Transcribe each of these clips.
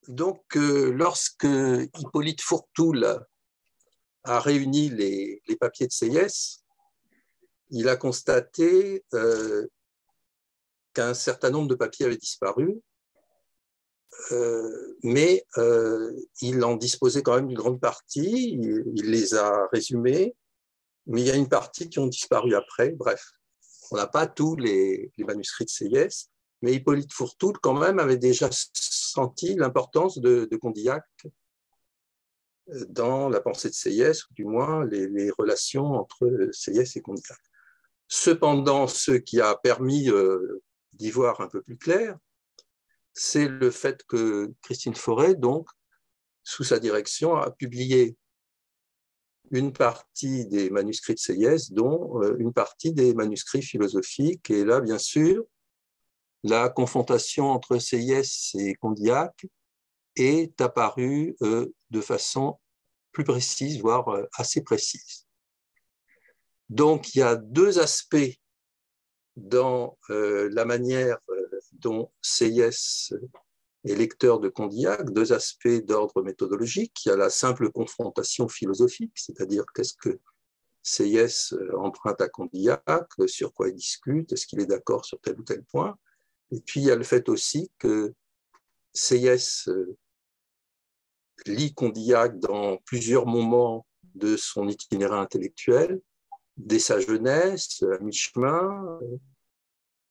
Donc, lorsque Hippolyte Fourtoul a réuni les papiers de Seyès, il a constaté qu'un certain nombre de papiers avaient disparu, mais il en disposait quand même d'une grande partie, il les a résumés, mais il y a une partie qui ont disparu après. Bref, on n'a pas tous les manuscrits de Seyès, mais Hippolyte Fourtoul quand même avait déjà senti l'importance de Condillac dans la pensée de Seyès, ou du moins les relations entre Seyès et Condillac. Cependant, ce qui a permis d'y voir un peu plus clair, c'est le fait que Christine Fauré, donc, sous sa direction, a publié une partie des manuscrits de Seyès, dont une partie des manuscrits philosophiques. Et là, bien sûr, la confrontation entre Seyès et Condillac est apparue de façon plus précise, voire assez précise. Donc, il y a deux aspects dans la manière dont Seyès est lecteur de Condillac, deux aspects d'ordre méthodologique. Il y a la simple confrontation philosophique, c'est-à-dire qu'est-ce que Seyès emprunte à Condillac, sur quoi il discute, est-ce qu'il est d'accord sur tel ou tel point. Et puis, il y a le fait aussi que Seyès lit Condillac dans plusieurs moments de son itinéraire intellectuel, dès sa jeunesse, à mi-chemin,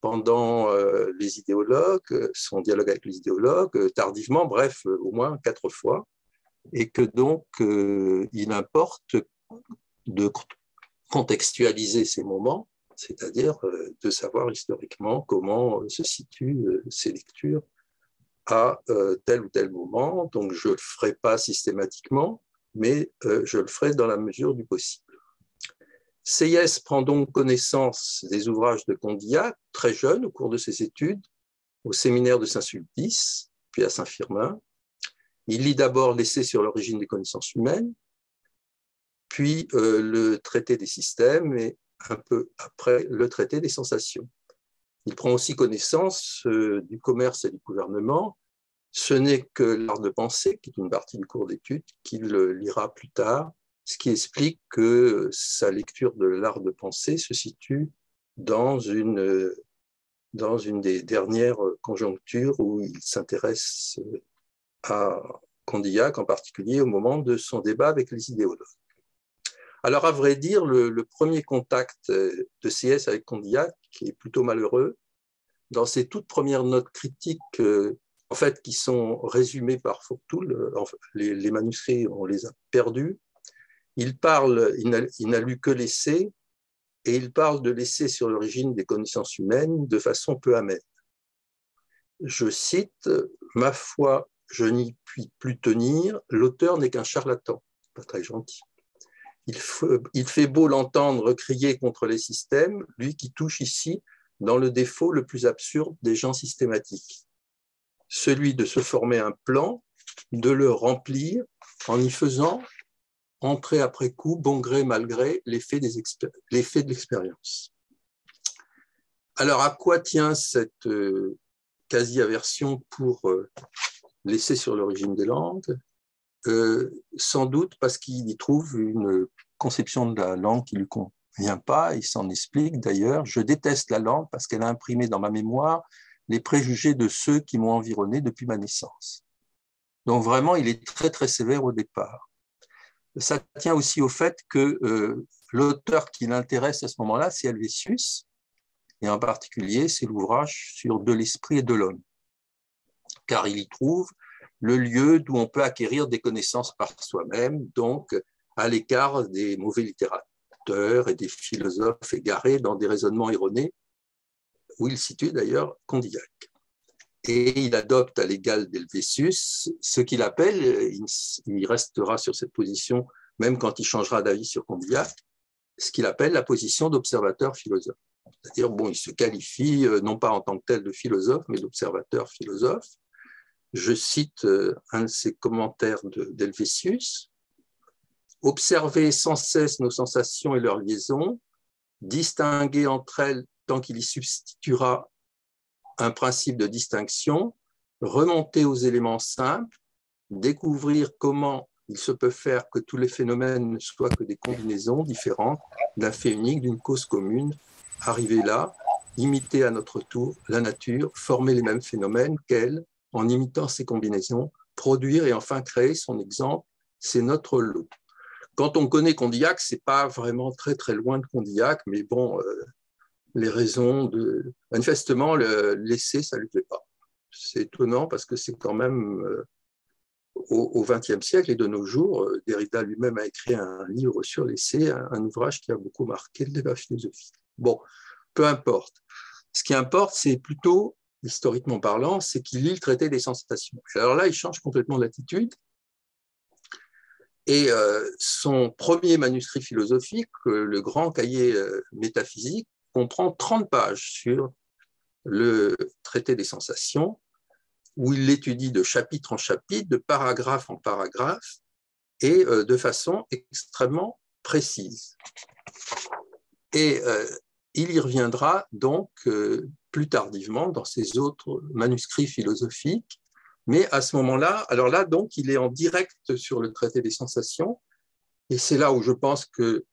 pendant les idéologues, son dialogue avec les idéologues, tardivement, bref, au moins 4 fois, et que donc il importe de contextualiser ces moments, c'est-à-dire de savoir historiquement comment se situent ces lectures à tel ou tel moment. Donc je ne le ferai pas systématiquement, mais je le ferai dans la mesure du possible. Seyès prend donc connaissance des ouvrages de Condillac, très jeune, au cours de ses études, au séminaire de Saint-Sulpice, puis à Saint-Firmin. Il lit d'abord l'essai sur l'origine des connaissances humaines, puis le traité des systèmes et un peu après le traité des sensations. Il prend aussi connaissance du commerce et du gouvernement. Ce n'est que l'art de penser, qui est une partie du cours d'études, qu'il lira plus tard, ce qui explique que sa lecture de l'art de penser se situe dans une des dernières conjonctures où il s'intéresse à Condillac, en particulier au moment de son débat avec les idéologues. Alors, à vrai dire, le premier contact de Seyès avec Condillac, qui est plutôt malheureux, dans ses toutes premières notes critiques, en fait, qui sont résumées par Fourtoul, les manuscrits, on les a perdus. Il n'a lu que l'essai, et il parle de l'essai sur l'origine des connaissances humaines de façon peu amère. Je cite, « Ma foi, je n'y puis plus tenir, l'auteur n'est qu'un charlatan. » Pas très gentil. Il fait beau l'entendre crier contre les systèmes, lui qui touche ici dans le défaut le plus absurde des gens systématiques, celui de se former un plan, de le remplir en y faisant entrer après coup, bon gré, mal gré, l'effet de l'expérience. Alors, à quoi tient cette quasi-aversion pour l'essai sur l'origine des langues? Sans doute parce qu'il y trouve une conception de la langue qui ne lui convient pas. Il s'en explique d'ailleurs. « Je déteste la langue parce qu'elle a imprimé dans ma mémoire les préjugés de ceux qui m'ont environné depuis ma naissance. » Donc vraiment, il est très très sévère au départ. Ça tient aussi au fait que l'auteur qui l'intéresse à ce moment-là, c'est Helvétius, et en particulier, c'est l'ouvrage sur de l'esprit et de l'homme, car il y trouve le lieu d'où on peut acquérir des connaissances par soi-même, donc à l'écart des mauvais littérateurs et des philosophes égarés dans des raisonnements erronés, où il situe d'ailleurs Condillac. Et il adopte à l'égal d'Helvétius ce qu'il appelle, il restera sur cette position même quand il changera d'avis sur Condillac, ce qu'il appelle la position d'observateur philosophe. C'est-à-dire, bon, il se qualifie non pas en tant que tel de philosophe, mais d'observateur philosophe. Je cite un de ses commentaires d'Helvétius. « Observer sans cesse nos sensations et leurs liaisons, distinguer entre elles tant qu'il y substituera un principe de distinction, remonter aux éléments simples, découvrir comment il se peut faire que tous les phénomènes ne soient que des combinaisons différentes d'un fait unique, d'une cause commune, arriver là, imiter à notre tour la nature, former les mêmes phénomènes qu'elle, en imitant ces combinaisons, produire et enfin créer son exemple, c'est notre lot. Quand on connaît Condillac, ce n'est pas vraiment très très loin de Condillac, mais bon, les raisons de... Manifestement, l'essai, ça ne lui plaît pas. C'est étonnant parce que c'est quand même au XXe siècle et de nos jours, Derrida lui-même a écrit un livre sur l'essai, un ouvrage qui a beaucoup marqué le débat philosophique. Bon, peu importe. Ce qui importe, c'est plutôt, historiquement parlant, c'est qu'il lit le traité des sensations. Alors là, il change complètement d'attitude. Et son premier manuscrit philosophique, le grand cahier métaphysique, comprend 30 pages sur le traité des sensations, où il l'étudie de chapitre en chapitre, de paragraphe en paragraphe, et de façon extrêmement précise. Et il y reviendra donc plus tardivement dans ses autres manuscrits philosophiques, mais à ce moment-là, alors là, donc, il est en direct sur le traité des sensations, et c'est là où je pense que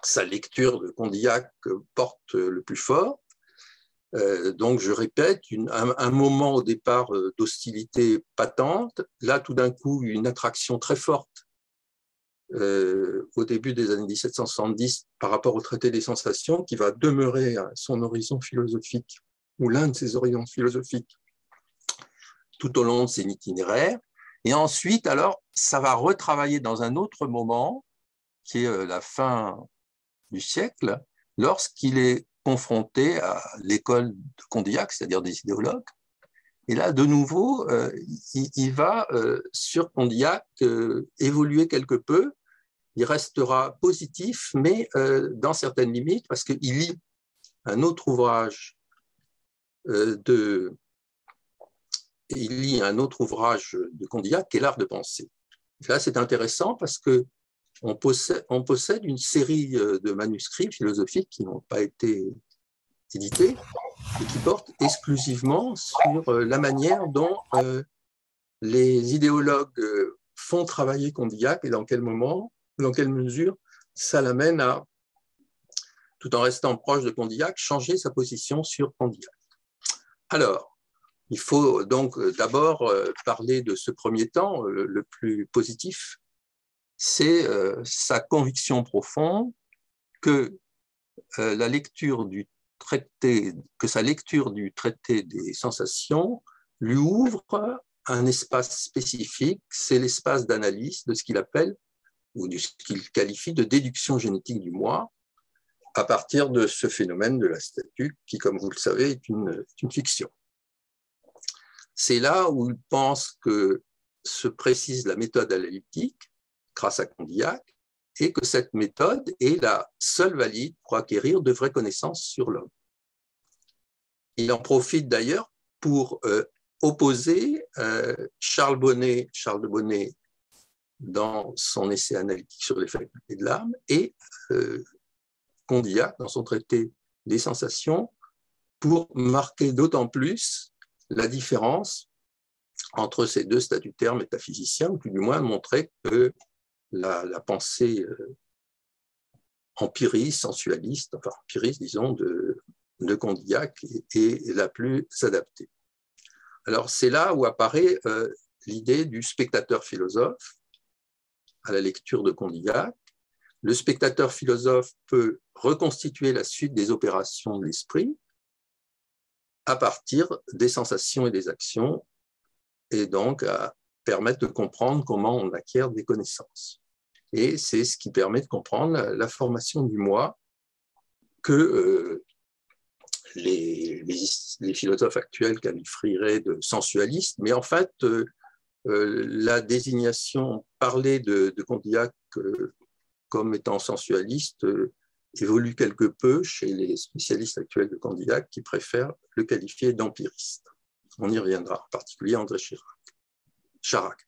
sa lecture de Condillac porte le plus fort. Donc, je répète, un moment au départ d'hostilité patente, là, tout d'un coup, une attraction très forte au début des années 1770 par rapport au traité des sensations, qui va demeurer son horizon philosophique, ou l'un de ses horizons philosophiques, tout au long de ses itinéraires. Et ensuite, alors, ça va retravailler dans un autre moment, qui est la fin du siècle, lorsqu'il est confronté à l'école de Condillac, c'est-à-dire des idéologues. Et là, de nouveau, il va, sur Condillac, évoluer quelque peu. Il restera positif, mais dans certaines limites, parce qu'il lit un autre ouvrage de Condillac, qui est L'Art de penser. Là, c'est intéressant parce qu'on possède une série de manuscrits philosophiques qui n'ont pas été édités et qui portent exclusivement sur la manière dont les idéologues font travailler Condillac et dans quelle mesure ça l'amène à, tout en restant proche de Condillac, changer sa position sur Condillac. Alors, il faut donc d'abord parler de ce premier temps, le plus positif, c'est sa conviction profonde que sa lecture du traité des sensations lui ouvre un espace spécifique, c'est l'espace d'analyse de ce qu'il appelle, ou de ce qu'il qualifie de déduction génétique du moi, à partir de ce phénomène de la statue, qui, comme vous le savez, est une fiction. C'est là où il pense que se précise la méthode analytique, grâce à Condillac, et que cette méthode est la seule valide pour acquérir de vraies connaissances sur l'homme. Il en profite d'ailleurs pour opposer Charles de Bonnet dans son essai analytique sur les facultés de l'âme et Condillac dans son traité des sensations, pour marquer d'autant plus la différence entre ces deux statutaires métaphysiciens, ou tout du moins montrer que la pensée empiriste, sensualiste, enfin empiriste, disons, de Condillac est la plus adaptée. Alors c'est là où apparaît l'idée du spectateur philosophe à la lecture de Condillac. Le spectateur philosophe peut reconstituer la suite des opérations de l'esprit à partir des sensations et des actions, et donc à permettre de comprendre comment on acquiert des connaissances. Et c'est ce qui permet de comprendre la formation du moi que les philosophes actuels qualifieraient de sensualiste, mais en fait, la désignation parlée de Condillac comme étant sensualiste évolue quelque peu chez les spécialistes actuels de Condillac qui préfèrent le qualifier d'empiriste. On y reviendra, en particulier André Charac.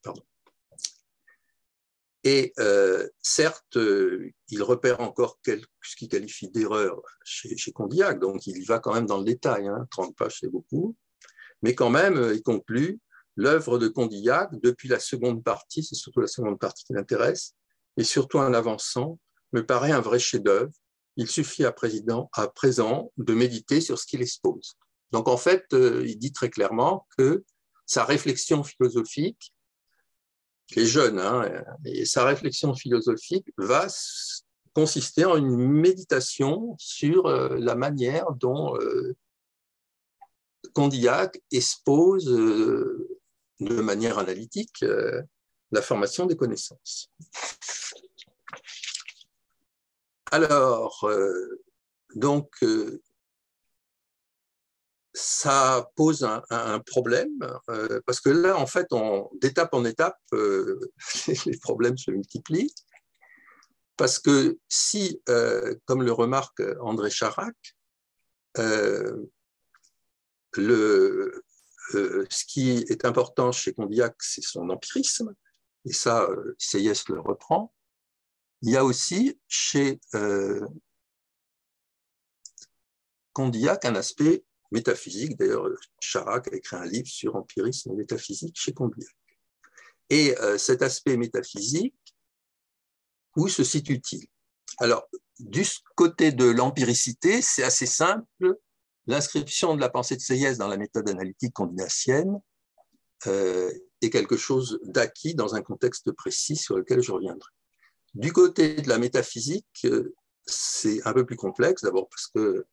Et certes, il repère encore ce qu'il qualifie d'erreur chez Condillac, donc il y va quand même dans le détail, 30 pages c'est beaucoup, Mais quand même, il conclut, l'œuvre de Condillac, depuis la seconde partie, c'est surtout la seconde partie qui m'intéresse, et surtout en avançant, me paraît un vrai chef-d'œuvre. Il suffit à présent de méditer sur ce qu'il expose. Donc en fait, il dit très clairement que sa réflexion philosophique, qui est jeune, et sa réflexion philosophique va consister en une méditation sur la manière dont Condillac expose de manière analytique la formation des connaissances. Alors, ça pose un problème, parce que là, en fait, d'étape en étape, les problèmes se multiplient, parce que si, comme le remarque André Charac, ce qui est important chez Condillac, c'est son empirisme, et ça, Sieyès le reprend. Il y a aussi chez Condillac un aspect métaphysique. D'ailleurs, Charac a écrit un livre sur empirisme et métaphysique chez Condillac. Et cet aspect métaphysique, où se situe-t-il? Alors, du côté de l'empiricité, c'est assez simple. L'inscription de la pensée de Sieyès dans la méthode analytique condillactienne est quelque chose d'acquis dans un contexte précis sur lequel je reviendrai. Du côté de la métaphysique, c'est un peu plus complexe, d'abord parce que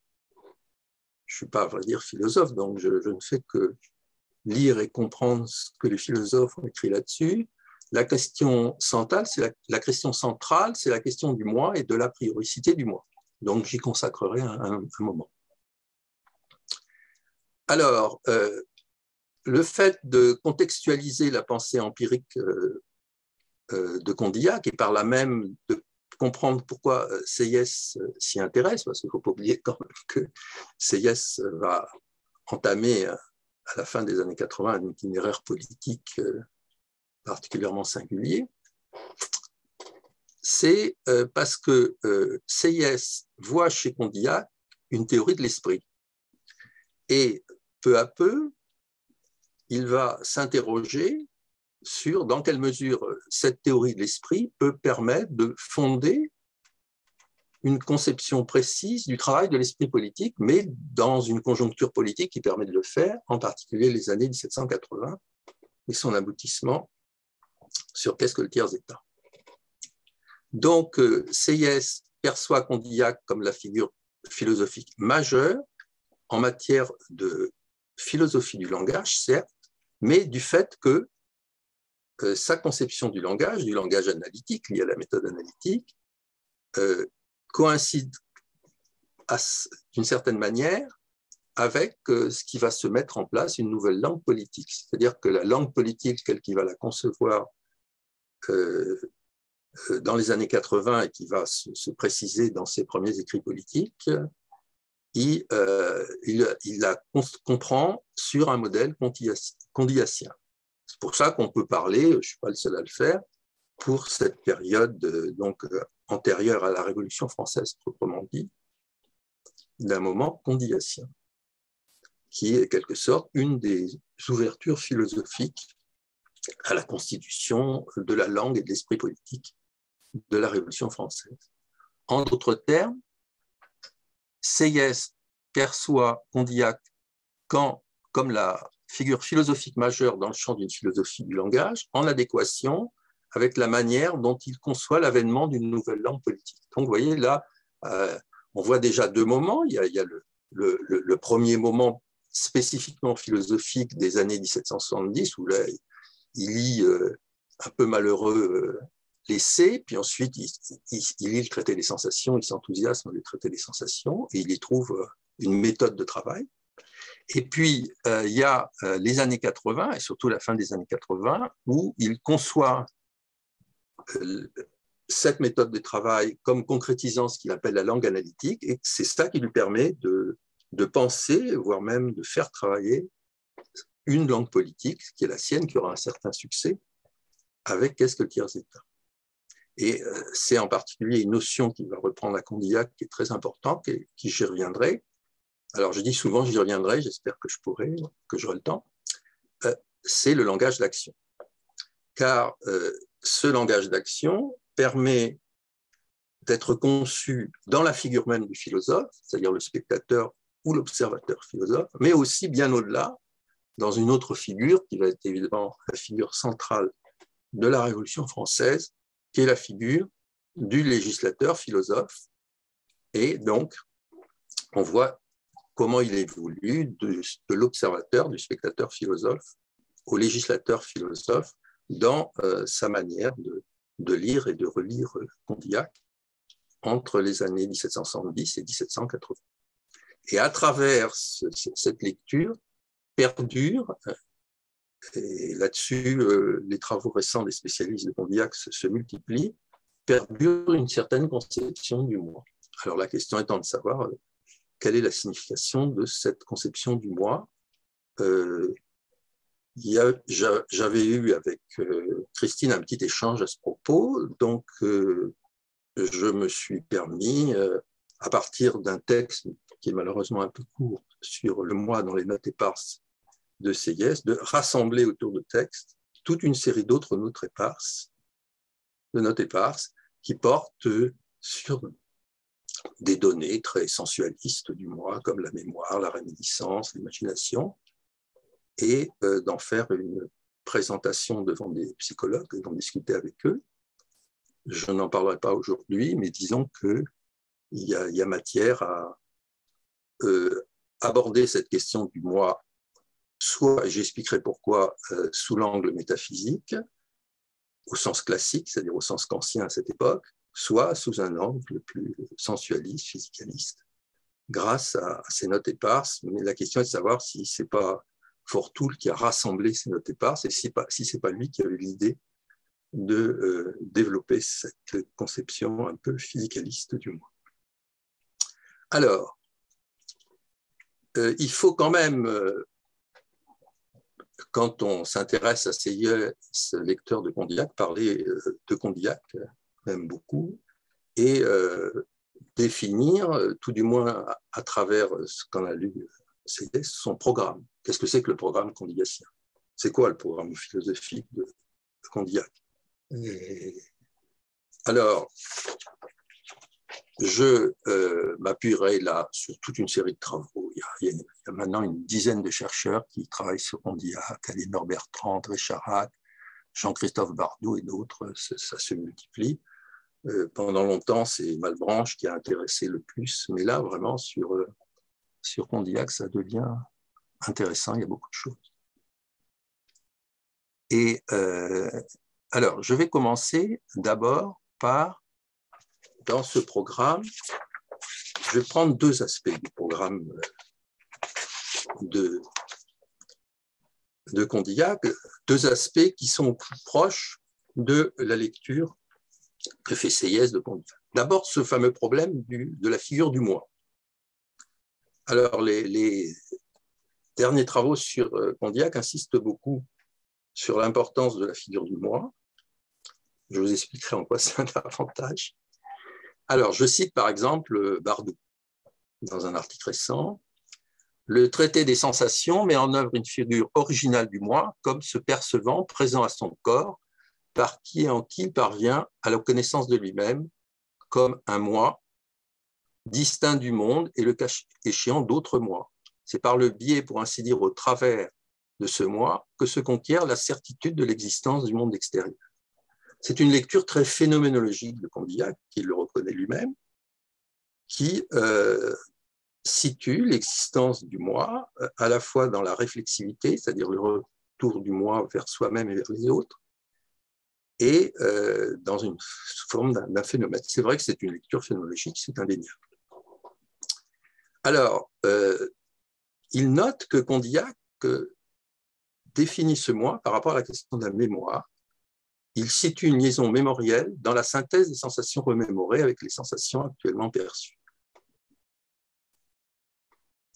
je ne suis pas, à vrai dire, philosophe, donc je ne fais que lire et comprendre ce que les philosophes ont écrit là-dessus. La question centrale, c'est la question du moi et de la prioricité du moi. Donc j'y consacrerai un moment. Alors, le fait de contextualiser la pensée empirique de Condillac et par là même de comprendre pourquoi Sieyès s'y intéresse, parce qu'il ne faut pas oublier quand même que Sieyès va entamer à la fin des années 80 un itinéraire politique particulièrement singulier, c'est parce que Sieyès voit chez Condillac une théorie de l'esprit. Et peu à peu, il va s'interroger sur dans quelle mesure cette théorie de l'esprit peut permettre de fonder une conception précise du travail de l'esprit politique, mais dans une conjoncture politique qui permet de le faire, en particulier les années 1780 et son aboutissement sur qu'est-ce que le tiers-État. Donc, Sieyès perçoit Condillac comme la figure philosophique majeure en matière de philosophie du langage, certes, mais du fait que sa conception du langage analytique lié à la méthode analytique, coïncide d'une certaine manière avec ce qui va se mettre en place, une nouvelle langue politique. C'est-à-dire que la langue politique, telle qu'il va la concevoir dans les années 80 et qui va se préciser dans ses premiers écrits politiques, il la comprend sur un modèle condillacien. C'est pour ça qu'on peut parler, je ne suis pas le seul à le faire, pour cette période antérieure à la Révolution française, proprement dit, d'un moment condillacien, qui est en quelque sorte une des ouvertures philosophiques à la constitution de la langue et de l'esprit politique de la Révolution française. En d'autres termes, Sieyès perçoit Condillac comme la figure philosophique majeure dans le champ d'une philosophie du langage, en adéquation avec la manière dont il conçoit l'avènement d'une nouvelle langue politique. Donc, vous voyez, là, on voit déjà deux moments. Il y a le premier moment spécifiquement philosophique des années 1770, où là, il lit un peu malheureux l'essai, puis ensuite, il lit le traité des sensations, il s'enthousiasme du traité des sensations, et il y trouve une méthode de travail. Et puis, il y a les années 80, et surtout la fin des années 80, où il conçoit cette méthode de travail comme concrétisant ce qu'il appelle la langue analytique, et c'est ça qui lui permet de penser, voire même de faire travailler une langue politique, qui est la sienne, qui aura un certain succès, avec qu'est-ce que le tiers-État. Et c'est en particulier une notion qui va reprendre à Condillac, qui est très importante, et qui j'y reviendrai, alors je dis souvent, j'y reviendrai, j'espère que je pourrai, que j'aurai le temps, c'est le langage d'action. Car ce langage d'action permet d'être conçu dans la figure même du philosophe, c'est-à-dire le spectateur ou l'observateur philosophe, mais aussi bien au-delà, dans une autre figure qui va être évidemment la figure centrale de la Révolution française, qui est la figure du législateur philosophe. Et donc, on voit comment il évolue de l'observateur, du spectateur philosophe, au législateur philosophe dans sa manière de lire et de relire Condillac entre les années 1770 et 1780. Et à travers cette lecture perdure, et là-dessus les travaux récents des spécialistes de Condillac se multiplient, perdure une certaine conception du moi. Alors la question étant de savoir quelle est la signification de cette conception du moi. J'avais eu avec Christine un petit échange à ce propos, donc je me suis permis, à partir d'un texte qui est malheureusement un peu court sur le moi dans les notes éparses de Sieyès, de rassembler autour de textes toute une série d'autres notes éparses qui portent sur des données très sensualistes du moi, comme la mémoire, la réminiscence, l'imagination, et d'en faire une présentation devant des psychologues et d'en discuter avec eux. Je n'en parlerai pas aujourd'hui, mais disons qu'il y a matière à aborder cette question du moi, soit, j'expliquerai pourquoi, sous l'angle métaphysique, au sens classique, c'est-à-dire au sens kantien à cette époque, soit sous un angle plus sensualiste, physicaliste, grâce à ces notes éparses. Mais la question est de savoir si ce n'est pas Fortoul qui a rassemblé ces notes éparses et si ce n'est pas lui qui a eu l'idée de développer cette conception un peu physicaliste du moi. Alors, il faut quand même, quand on s'intéresse à Sieyès, lecteur de Condillac, parler de Condillac, même beaucoup, et définir, tout du moins à travers ce qu'on a lu, Sieyès, son programme. Qu'est-ce que c'est que le programme condillacien? C'est quoi le programme philosophique de Condillac? Alors, je m'appuierai là sur toute une série de travaux. Il y a maintenant une dizaine de chercheurs qui travaillent sur Condillac, Aliénor Bertrand, André Charac, Jean-Christophe Bardou et d'autres, ça se multiplie. Pendant longtemps, c'est Malebranche qui a intéressé le plus, mais là, vraiment, sur Condillac, ça devient intéressant, il y a beaucoup de choses. Et alors, je vais commencer d'abord par, dans ce programme, je vais prendre deux aspects du programme de Condillac, deux aspects qui sont plus proches de la lecture que fait Sieyès de Condillac. D'abord, ce fameux problème de la figure du moi. Alors, les derniers travaux sur Condillac insistent beaucoup sur l'importance de la figure du moi. Je vous expliquerai en quoi c'est un avantage. Alors, je cite par exemple Bardou, dans un article récent. Le traité des sensations met en œuvre une figure originale du moi, comme se percevant, présent à son corps, par qui et en qui il parvient à la connaissance de lui-même, comme un moi, distinct du monde et le cas échéant d'autres moi. C'est par le biais, pour ainsi dire, au travers de ce moi, que se conquiert la certitude de l'existence du monde extérieur. C'est une lecture très phénoménologique de Condillac, qui le reconnaît lui-même, qui situe l'existence du moi à la fois dans la réflexivité, c'est-à-dire le retour du moi vers soi-même et vers les autres, et dans une forme d'un phénomène. C'est vrai que c'est une lecture phénoménologique, c'est indéniable. Alors, il note que Condillac définit ce moi par rapport à la question de la mémoire. Il situe une liaison mémorielle dans la synthèse des sensations remémorées avec les sensations actuellement perçues.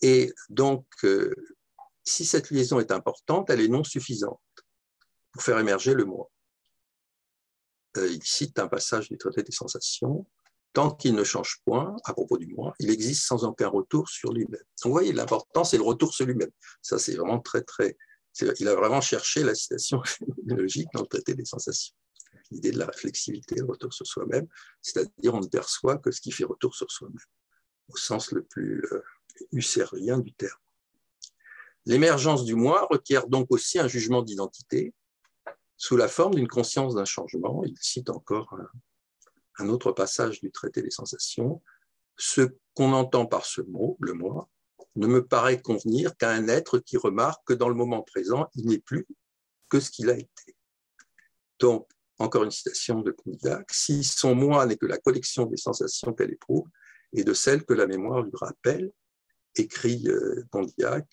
Et donc, si cette liaison est importante, elle est non suffisante pour faire émerger le moi. Il cite un passage du traité des sensations tant qu'il ne change point, à propos du moi, il existe sans aucun retour sur lui-même. Donc, vous voyez, l'important, c'est le retour sur lui-même. Ça, c'est vraiment il a vraiment cherché la citation phénoménologique dans le traité des sensations. L'idée de la réflexivité, le retour sur soi-même, c'est-à-dire on ne perçoit que ce qui fait retour sur soi-même, au sens le plus husserlien du terme. L'émergence du moi requiert donc aussi un jugement d'identité sous la forme d'une conscience d'un changement. Il cite encore un autre passage du traité des sensations. Ce qu'on entend par ce mot, le moi, ne me paraît convenir qu'à un être qui remarque que dans le moment présent, il n'est plus que ce qu'il a été. Donc, encore une citation de Condillac, si son moi n'est que la collection des sensations qu'elle éprouve et de celles que la mémoire lui rappelle, écrit Condillac,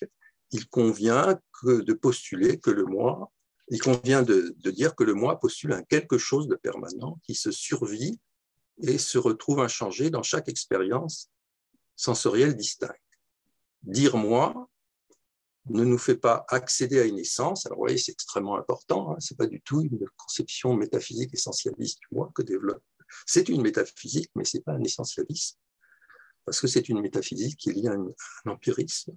il convient de postuler que le moi, il convient de dire que le moi postule un quelque chose de permanent qui se survit et se retrouve inchangé dans chaque expérience sensorielle distincte. Dire moi ne nous fait pas accéder à une essence. Alors, vous voyez, c'est extrêmement important. Ce n'est pas du tout une conception métaphysique essentialiste du moi que développe. C'est une métaphysique, mais ce n'est pas un essentialisme, parce que c'est une métaphysique qui est liée à un empirisme.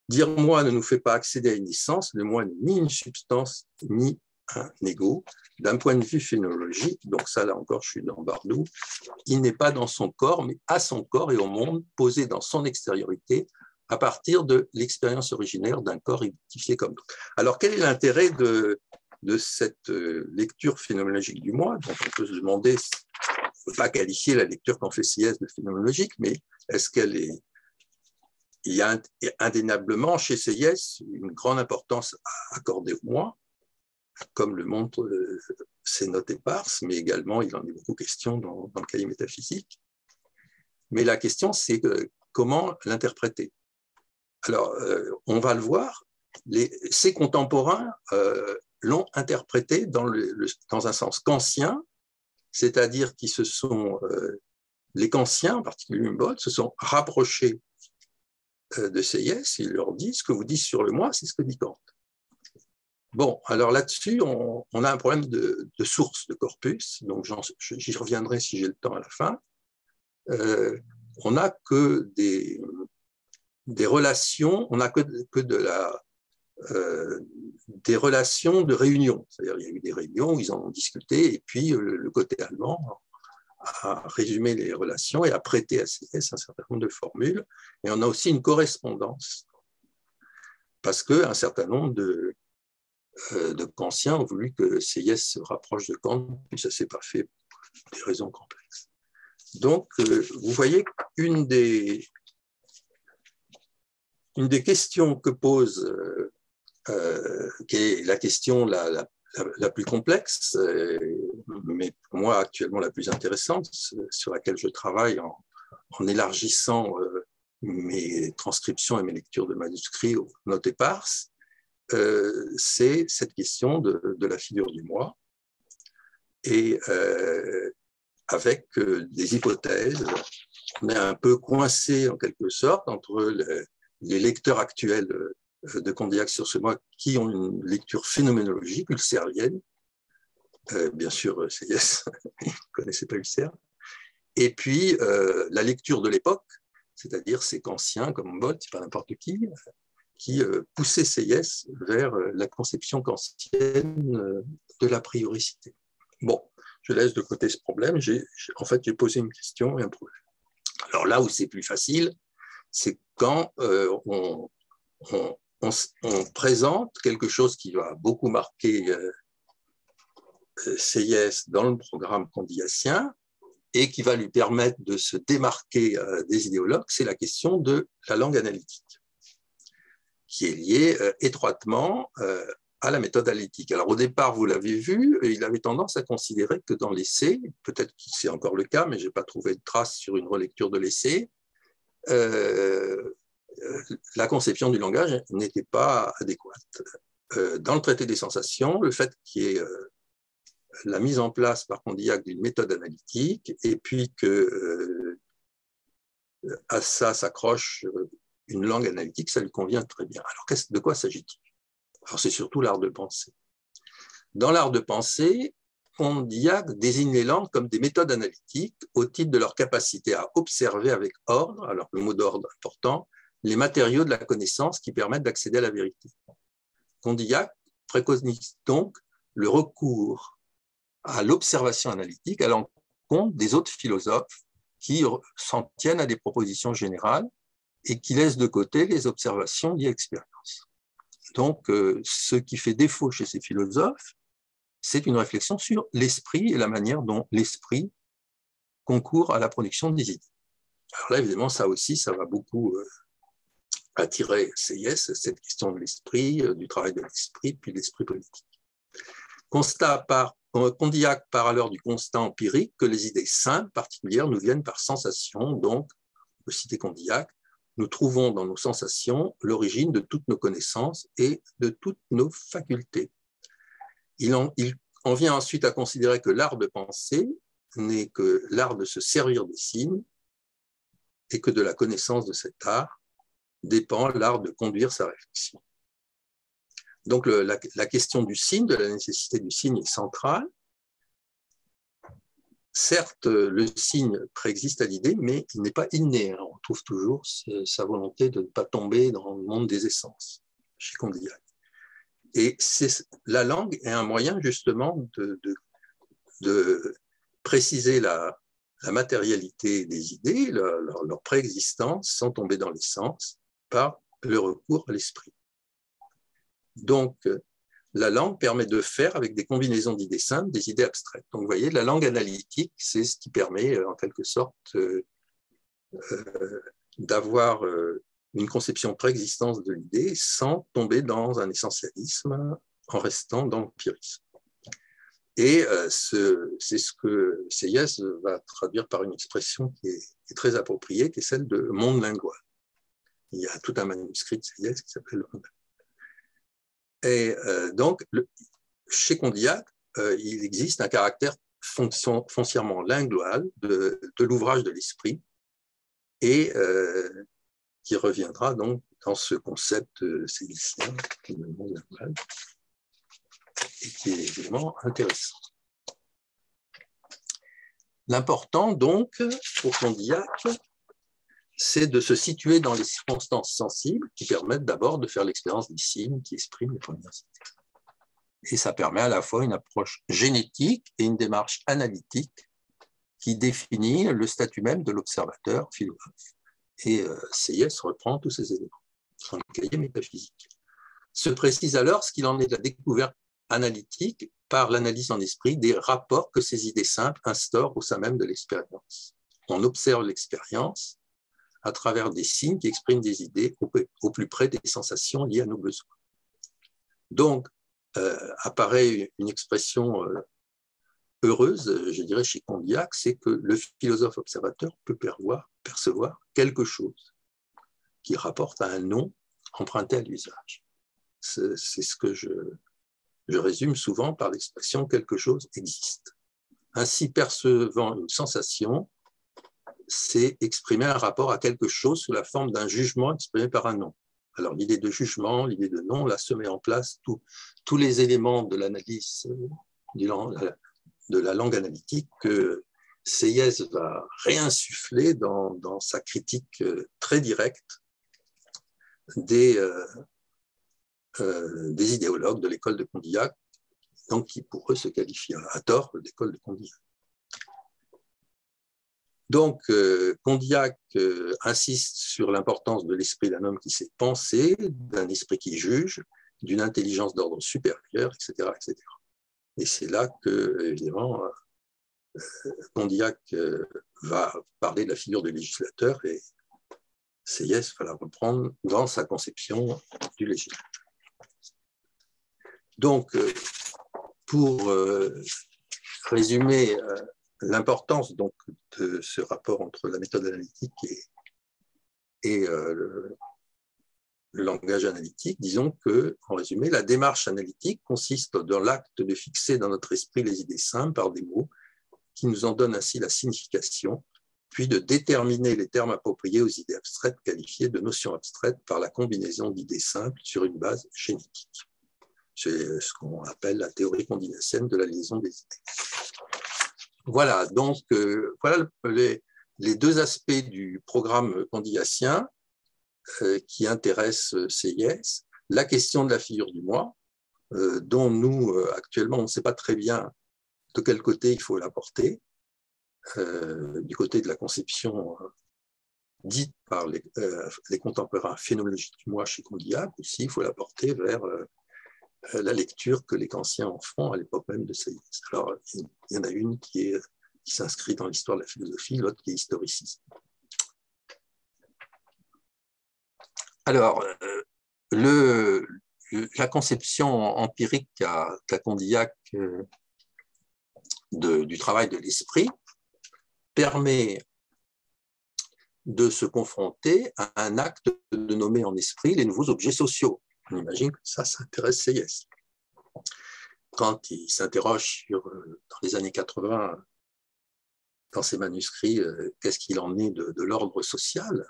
Dire moi ne nous fait pas accéder à une essence. Le moi n'est ni une substance, ni un ego. D'un point de vue phénoménologique, donc ça, là encore, je suis dans Bardou, il n'est pas dans son corps, mais à son corps et au monde, posé dans son extériorité, à partir de l'expérience originaire d'un corps identifié comme d'autres. Alors, quel est l'intérêt de cette lecture phénoménologique du moi? Donc, on peut se demander, on ne peut pas qualifier la lecture qu'en fait Sieyès de phénoménologique, mais est-ce qu'elle est... Il y a indéniablement chez Sieyès une grande importance accordée au moi, comme le montrent ses notes éparses, mais également il en est beaucoup question dans le cahier métaphysique. Mais la question, c'est comment l'interpréter. Alors, on va le voir, ses contemporains l'ont interprété dans un sens kantien, c'est-à-dire qu'ils se sont, les kantiens, en particulier Humboldt, se sont rapprochés de Sieyès, ils leur disent ce que vous dites sur le moi, c'est ce que dit Kant. Bon, alors là-dessus, on a un problème de source, de corpus, donc j'y reviendrai si j'ai le temps à la fin. On n'a que des relations, on n'a que des relations de réunion. C'est-à-dire il y a eu des réunions où ils en ont discuté, et puis le côté allemand a résumé les relations et a prêté à Sieyès un certain nombre de formules. Et on a aussi une correspondance, parce qu'un certain nombre de kantiens ont voulu que Sieyès se rapproche de Kant, puis ça ne s'est pas fait pour des raisons complexes. Donc, vous voyez qu'une des questions que pose, qui est la question la plus complexe, mais pour moi actuellement la plus intéressante, sur laquelle je travaille en élargissant mes transcriptions et mes lectures de manuscrits aux notes éparses, c'est cette question de la figure du moi, et avec des hypothèses. On est un peu coincé en quelque sorte entre les lecteurs actuels de Condillac sur ce moi qui ont une lecture phénoménologique husserlienne. Bien sûr, Sieyès ne connaissait pas Husserl. Et puis la lecture de l'époque, c'est-à-dire ces kantiens comme Humboldt, pas n'importe qui poussait Sieyès vers la conception kantienne de la prioricité. Bon, je laisse de côté ce problème. En fait, j'ai posé une question et un problème. Alors là où c'est plus facile, c'est quand on présente quelque chose qui va beaucoup marquer Sieyès dans le programme condillacien et qui va lui permettre de se démarquer des idéologues, c'est la question de la langue analytique, qui est liée étroitement à la méthode analytique. Alors au départ, vous l'avez vu, il avait tendance à considérer que dans l'essai, peut-être que c'est encore le cas, mais je n'ai pas trouvé de trace sur une relecture de l'essai, la conception du langage n'était pas adéquate. Dans le traité des sensations, le fait qu'il y ait la mise en place par Condillac d'une méthode analytique, et puis que à ça s'accroche une langue analytique, ça lui convient très bien. Alors de quoi s'agit-il? Alors c'est surtout l'art de penser. Dans l'art de penser, Condillac désigne les langues comme des méthodes analytiques au titre de leur capacité à observer avec ordre, alors le mot d'ordre important, les matériaux de la connaissance qui permettent d'accéder à la vérité. Condillac préconise donc le recours à l'observation analytique à l'encontre des autres philosophes qui s'en tiennent à des propositions générales et qui laissent de côté les observations liées à l'expérience. Donc, ce qui fait défaut chez ces philosophes, c'est une réflexion sur l'esprit et la manière dont l'esprit concourt à la production des idées. Alors là, évidemment, ça aussi, ça va beaucoup attirer Sieyès, cette question de l'esprit, du travail de l'esprit, puis l'esprit politique. Condillac part alors du constat empirique que les idées simples, particulières, nous viennent par sensation. Donc, pour citer Condillac, nous trouvons dans nos sensations l'origine de toutes nos connaissances et de toutes nos facultés. Il en vient ensuite à considérer que l'art de penser n'est que l'art de se servir des signes et que de la connaissance de cet art dépend l'art de conduire sa réflexion. Donc la question du signe, de la nécessité du signe est centrale. Certes, le signe préexiste à l'idée, mais il n'est pas inné. On trouve toujours sa volonté de ne pas tomber dans le monde des essences, chez Condillac. Et la langue est un moyen justement de préciser la matérialité des idées, leur préexistence, sans tomber dans l'essence, par le recours à l'esprit. Donc, la langue permet de faire, avec des combinaisons d'idées simples, des idées abstraites. Donc, vous voyez, la langue analytique, c'est ce qui permet, en quelque sorte, d'avoir une conception préexistence de l'idée sans tomber dans un essentialisme, en restant dans l'empirisme. Et c'est ce que Sieyès va traduire par une expression qui est très appropriée, qui est celle de monde lingual. Il y a tout un manuscrit de Sieyès qui s'appelle le monde lingual. Et donc, chez Condillac, il existe un caractère foncièrement lingual de l'ouvrage de l'esprit et qui reviendra donc dans ce concept séyésien, le monde lingual, et qui est évidemment intéressant. L'important donc pour Condillac, c'est de se situer dans les circonstances sensibles qui permettent d'abord de faire l'expérience des signes qui expriment les premières idées. Et ça permet à la fois une approche génétique et une démarche analytique qui définit le statut même de l'observateur philosophe. Et Sieyès reprend tous ces éléments dans le cahier métaphysique. Se précise alors ce qu'il en est de la découverte analytique par l'analyse en esprit des rapports que ces idées simples instaurent au sein même de l'expérience. On observe l'expérience à travers des signes qui expriment des idées au plus près des sensations liées à nos besoins. Donc, apparaît une expression heureuse, je dirais, chez Condillac, c'est que le philosophe observateur peut percevoir quelque chose qui rapporte à un nom emprunté à l'usage. C'est ce que je résume souvent par l'expression « quelque chose existe ». Ainsi, percevant une sensation, c'est exprimer un rapport à quelque chose sous la forme d'un jugement exprimé par un nom. Alors, l'idée de jugement, l'idée de nom, là, se met en place tous les éléments de l'analyse de la langue analytique que Sieyès va réinsuffler dans sa critique très directe des idéologues de l'école de Condillac, donc qui pour eux se qualifient à tort d'école de Condillac. Donc, Condillac insiste sur l'importance de l'esprit d'un homme qui sait penser, d'un esprit qui juge, d'une intelligence d'ordre supérieur, etc., etc. Et c'est là que, évidemment, Condillac va parler de la figure du législateur et Sieyès va la reprendre dans sa conception du législateur. Donc, pour résumer l'importance donc de ce rapport entre la méthode analytique et le langage analytique, disons que, en résumé, la démarche analytique consiste dans l'acte de fixer dans notre esprit les idées simples par des mots qui nous en donnent ainsi la signification, puis de déterminer les termes appropriés aux idées abstraites qualifiées de notions abstraites par la combinaison d'idées simples sur une base génétique. C'est ce qu'on appelle la théorie condillacienne de la liaison des idées. Voilà, donc voilà les deux aspects du programme condillacien qui intéressent CIS. La question de la figure du moi, dont nous, actuellement, on ne sait pas très bien de quel côté il faut la porter, du côté de la conception dite par les contemporains phénoménologiques du moi chez Condillac, aussi il faut la porter vers la lecture que les kantiens en font à l'époque même de CIS. Alors, il y en a une qui s'inscrit dans l'histoire de la philosophie, l'autre qui est historiciste. Alors, la conception empirique qu'a Condillac du travail de l'esprit permet de se confronter à un acte de nommer en esprit les nouveaux objets sociaux. On imagine que ça intéresse CIS. Quand il s'interroge dans les années 80, dans ses manuscrits, qu'est-ce qu'il en est de l'ordre social,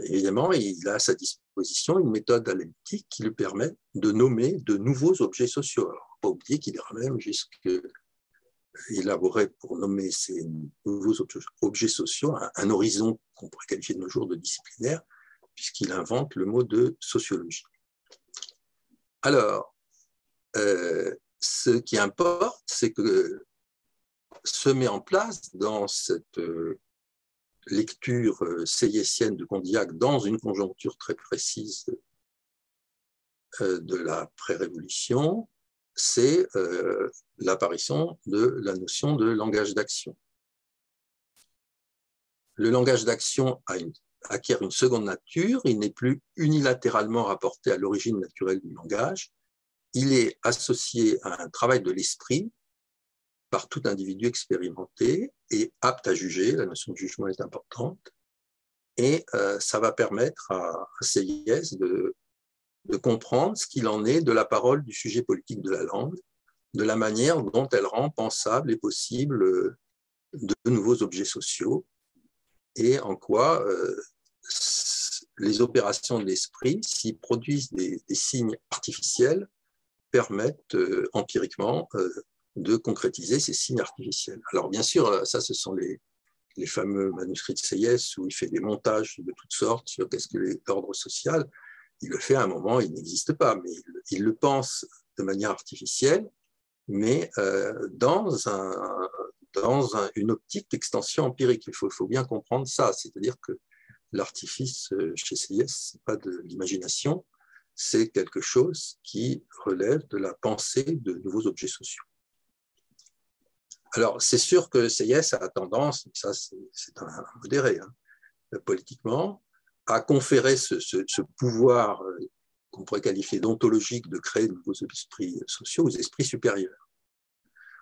évidemment, il a à sa disposition une méthode analytique qui lui permet de nommer de nouveaux objets sociaux. Alors, pas oublier qu'il ira même jusqu'à élaborer pour nommer ces nouveaux objets sociaux un horizon qu'on pourrait qualifier de nos jours de disciplinaire, puisqu'il invente le mot de sociologie. Alors, ce qui importe, c'est que se met en place dans cette lecture seyessienne de Condillac, dans une conjoncture très précise de la pré-révolution, c'est l'apparition de la notion de langage d'action. Le langage d'action acquiert une seconde nature, il n'est plus unilatéralement rapporté à l'origine naturelle du langage, il est associé à un travail de l'esprit par tout individu expérimenté et apte à juger, la notion de jugement est importante, et ça va permettre à CIS de comprendre ce qu'il en est de la parole du sujet politique de la langue, de la manière dont elle rend pensable et possible de nouveaux objets sociaux, et en quoi les opérations de l'esprit, s'ils produisent des signes artificiels, permettent empiriquement de concrétiser ces signes artificiels. Alors bien sûr, ça ce sont les fameux manuscrits de CIS où il fait des montages de toutes sortes sur qu'est-ce que l'ordre social. Il le fait à un moment, il n'existe pas, mais il le pense de manière artificielle, mais dans une optique d'extension empirique. Il faut bien comprendre ça, c'est-à-dire que l'artifice chez CIS, ce n'est pas de l'imagination, c'est quelque chose qui relève de la pensée de nouveaux objets sociaux. Alors, c'est sûr que CIS a tendance, ça c'est un modéré, politiquement, à conférer ce pouvoir qu'on pourrait qualifier d'ontologique de créer de nouveaux esprits sociaux aux esprits supérieurs,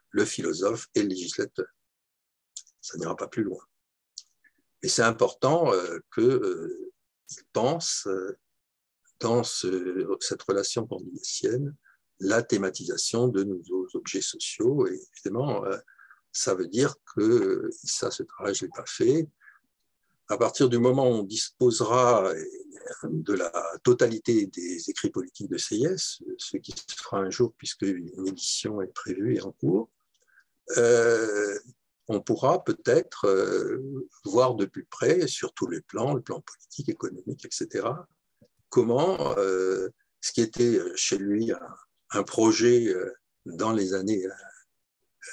le philosophe et le législateur. Ça n'ira pas plus loin. Mais c'est important qu'il pense dans cette relation condillicienne la thématisation de nouveaux objets sociaux. Et évidemment, ça veut dire que, ça, ce travail, je ne l'ai pas fait, à partir du moment où on disposera de la totalité des écrits politiques de CIS, ce qui se fera un jour puisque une édition est prévue et en cours, on pourra peut-être voir de plus près, sur tous les plans, le plan politique, économique, etc., comment ce qui était chez lui un projet dans les années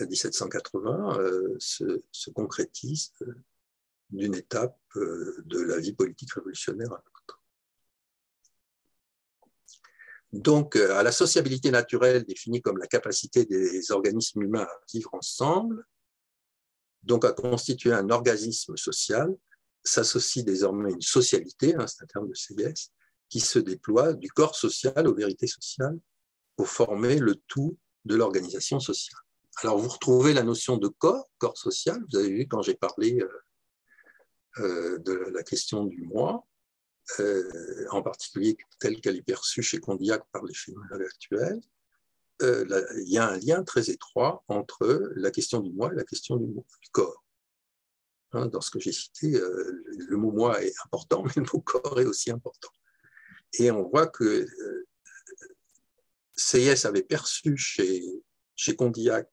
1780 se concrétise d'une étape de la vie politique révolutionnaire à l'autre. Donc, à la sociabilité naturelle définie comme la capacité des organismes humains à vivre ensemble, donc à constituer un organisme social, s'associe désormais une socialité, c'est un terme de CIS, qui se déploie du corps social aux vérités sociales pour former le tout de l'organisation sociale. Alors, vous retrouvez la notion de corps social, vous avez vu quand j'ai parlé de la question du moi, en particulier telle qu'elle est perçue chez Condillac par les phénoménologues actuels, il y a un lien très étroit entre la question du moi et la question du corps. Dans ce que j'ai cité, le mot moi est important, mais le mot corps est aussi important. Et on voit que Seyès avait perçu chez Condillac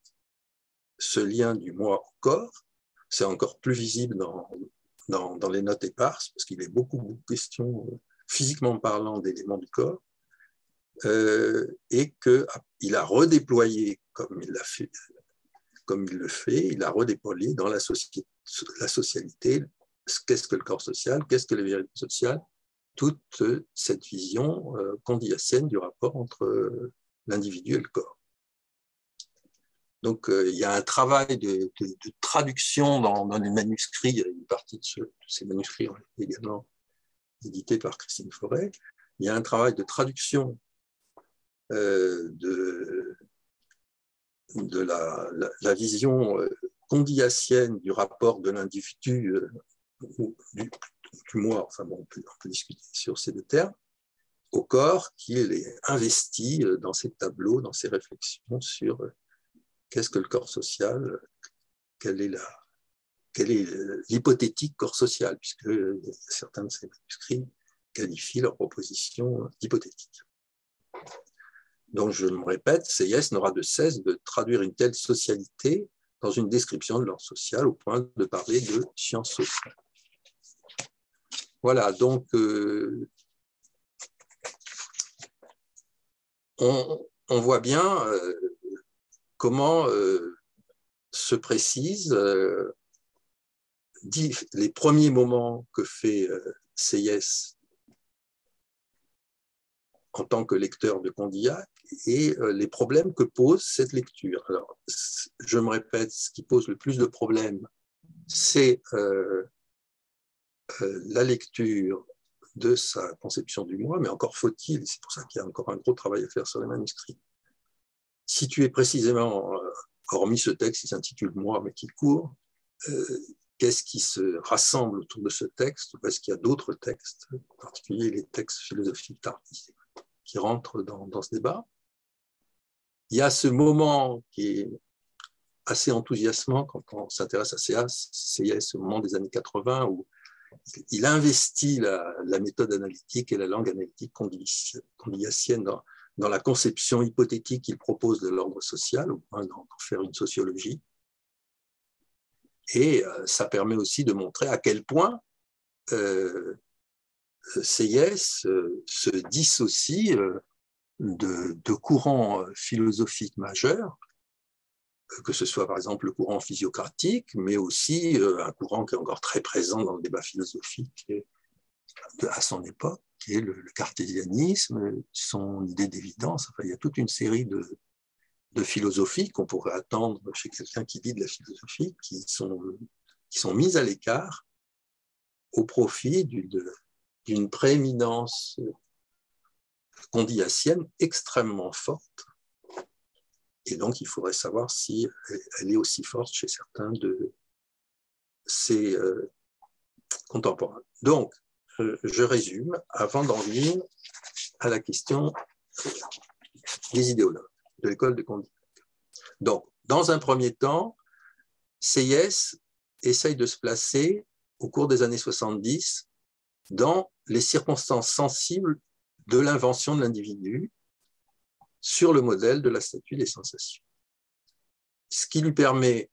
ce lien du moi au corps. C'est encore plus visible dans les notes éparses, parce qu'il est beaucoup question, physiquement parlant, d'éléments du corps, et qu'il a redéployé, comme il le fait, il a redéployé dans la socialité, qu'est-ce que le corps social, qu'est-ce que la vérité sociale, toute cette vision condillacienne du rapport entre l'individu et le corps. Donc, il y a un travail de traduction dans les manuscrits. Il y a une partie de ces manuscrits également édités par Christine Forêt. Il y a un travail de traduction de la vision condillacienne du rapport de l'individu, du moi, enfin bon, on peut discuter sur ces deux termes, au corps, qu'il est investi dans ces tableaux, dans ces réflexions sur qu'est-ce que le corps social, quelle est l'hypothétique corps social, puisque certains de ces manuscrits qualifient leur proposition d'hypothétique. Donc, je me répète, Seyès n'aura de cesse de traduire une telle socialité dans une description de l'ordre social au point de parler de sciences sociales. Voilà, donc on voit bien comment se précisent les premiers moments que fait Seyès en tant que lecteur de Condillac et les problèmes que pose cette lecture. Alors, je me répète, ce qui pose le plus de problèmes, c'est la lecture de sa conception du moi, mais encore faut-il, c'est pour ça qu'il y a encore un gros travail à faire sur les manuscrits, situé précisément, hormis ce texte qui s'intitule « Moi », mais qui court, qu'est-ce qui se rassemble autour de ce texte, ou est-ce qu'il y a d'autres textes, en particulier les textes philosophiques tardifs, qui rentrent dans ce débat. Il y a ce moment qui est assez enthousiasmant quand on s'intéresse à Seyès au moment des années 80, où il investit la méthode analytique et la langue analytique condillacienne dans la conception hypothétique qu'il propose de l'ordre social, au point d'en faire une sociologie. Et ça permet aussi de montrer à quel point Seyès se dissocie de courants philosophiques majeurs, que ce soit par exemple le courant physiocratique, mais aussi un courant qui est encore très présent dans le débat philosophique à son époque, qui est le cartésianisme, son idée d'évidence. Enfin, il y a toute une série de philosophies qu'on pourrait attendre chez quelqu'un qui dit de la philosophie, qui sont mises à l'écart au profit d'une prééminence condillacienne extrêmement forte. Et donc, il faudrait savoir si elle est aussi forte chez certains de ses contemporains. Donc, je résume, avant d'en venir à la question des idéologues de l'école de Condillac. Donc, dans un premier temps, Seyès essaye de se placer, au cours des années 70, dans les circonstances sensibles de l'invention de l'individu sur le modèle de la statue des sensations. Ce qui lui permet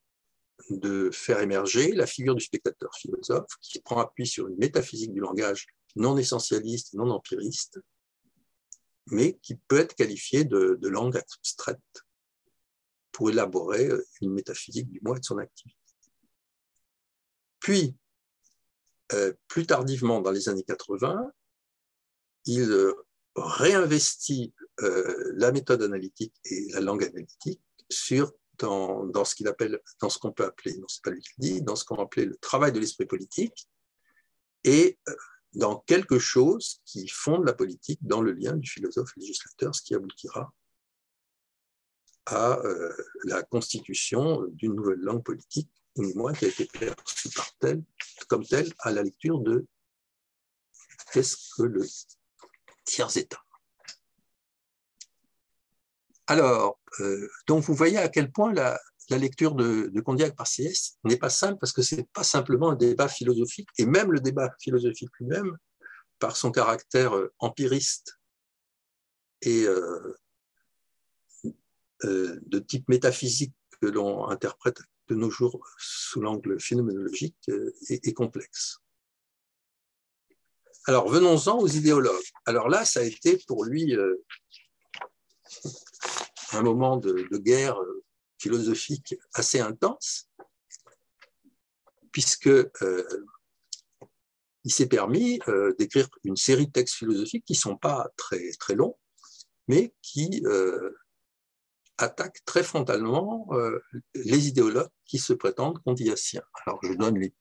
de faire émerger la figure du spectateur philosophe qui prend appui sur une métaphysique du langage non essentialiste, non empiriste, mais qui peut être qualifiée de langue abstraite pour élaborer une métaphysique du moi et de son activité. Puis, plus tardivement, dans les années 80, il réinvestit la méthode analytique et la langue analytique dans ce qu'on peut appeler, non c'est pas lui qui le dit, dans ce qu'on appelait le travail de l'esprit politique, et dans quelque chose qui fonde la politique dans le lien du philosophe et législateur, ce qui aboutira à la constitution d'une nouvelle langue politique, ou du moins qui a été perçue comme telle à la lecture de qu'est-ce que le tiers-état. Alors, donc vous voyez à quel point la lecture de Condillac par Seyès n'est pas simple, parce que ce n'est pas simplement un débat philosophique, et même le débat philosophique lui-même, par son caractère empiriste et de type métaphysique que l'on interprète de nos jours sous l'angle phénoménologique est complexe. Alors, venons-en aux idéologues. Alors là, ça a été pour lui un moment de guerre philosophique assez intense, puisque il s'est permis d'écrire une série de textes philosophiques qui ne sont pas très, très longs, mais qui attaquent très frontalement les idéologues qui se prétendent kantiaciens. Alors, je donne les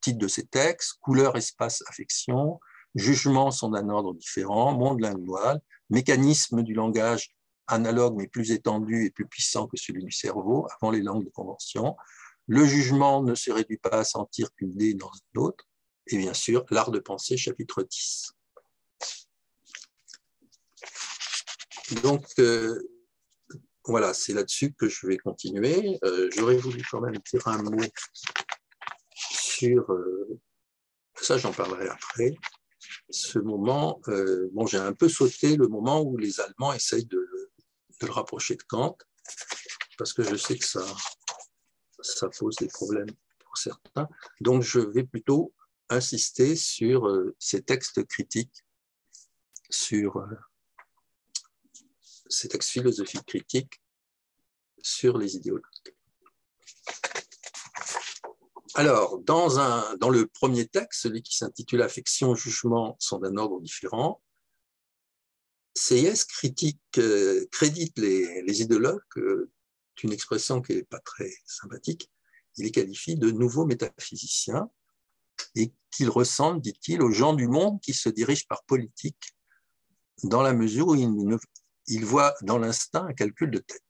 titres de ces textes: couleur, espace, affection, jugement sont d'un ordre différent, monde lingual, mécanisme du langage analogue mais plus étendu et plus puissant que celui du cerveau, avant les langues de convention. Le jugement ne se réduit pas à sentir qu'une idée dans une autre. Et bien sûr, l'art de penser, chapitre 10. Donc, voilà, c'est là-dessus que je vais continuer. J'aurais voulu quand même dire un mot sur, ça j'en parlerai après, ce moment, bon, j'ai un peu sauté le moment où les Allemands essayent de le rapprocher de Kant, parce que je sais que ça pose des problèmes pour certains. Donc, je vais plutôt insister sur ces textes critiques, sur ces textes philosophiques critiques sur les idéologues. Alors, dans le premier texte, celui qui s'intitule « Affection, jugement sont d'un ordre différent », Sieyès crédite les idéologues d'une expression qui n'est pas très sympathique. Il les qualifie de nouveaux métaphysiciens et qu'ils ressemblent, dit-il, aux gens du monde qui se dirigent par politique, dans la mesure où ils voient dans l'instinct un calcul de tête.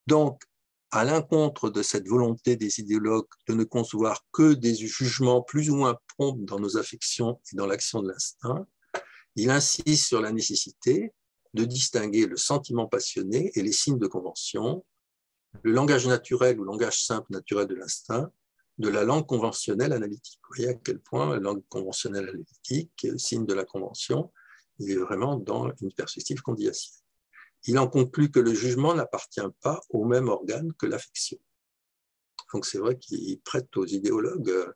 Donc, à l'encontre de cette volonté des idéologues de ne concevoir que des jugements plus ou moins prompts dans nos affections et dans l'action de l'instinct, il insiste sur la nécessité de distinguer le sentiment passionné et les signes de convention, le langage naturel ou langage simple naturel de l'instinct, de la langue conventionnelle analytique. Vous voyez à quel point la langue conventionnelle analytique, signe de la convention, il est vraiment dans une perspective kantiacienne. Il en conclut que le jugement n'appartient pas au même organe que l'affection. Donc c'est vrai qu'il prête aux idéologues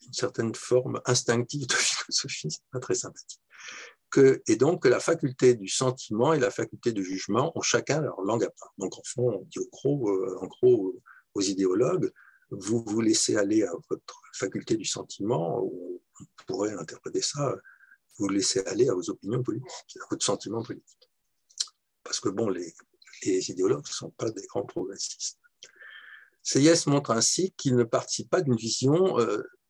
une certaine forme instinctive de philosophie, c'est pas très sympathique. Et donc que la faculté du sentiment et la faculté du jugement ont chacun leur langue à part. Donc en fond, on dit en gros aux idéologues, vous vous laissez aller à votre faculté du sentiment, ou on pourrait interpréter ça, vous laissez aller à vos opinions politiques, à votre sentiment politique. Parce que bon, les idéologues ne sont pas des grands progressistes. Sieyès montre ainsi qu'il ne participe pas d'une vision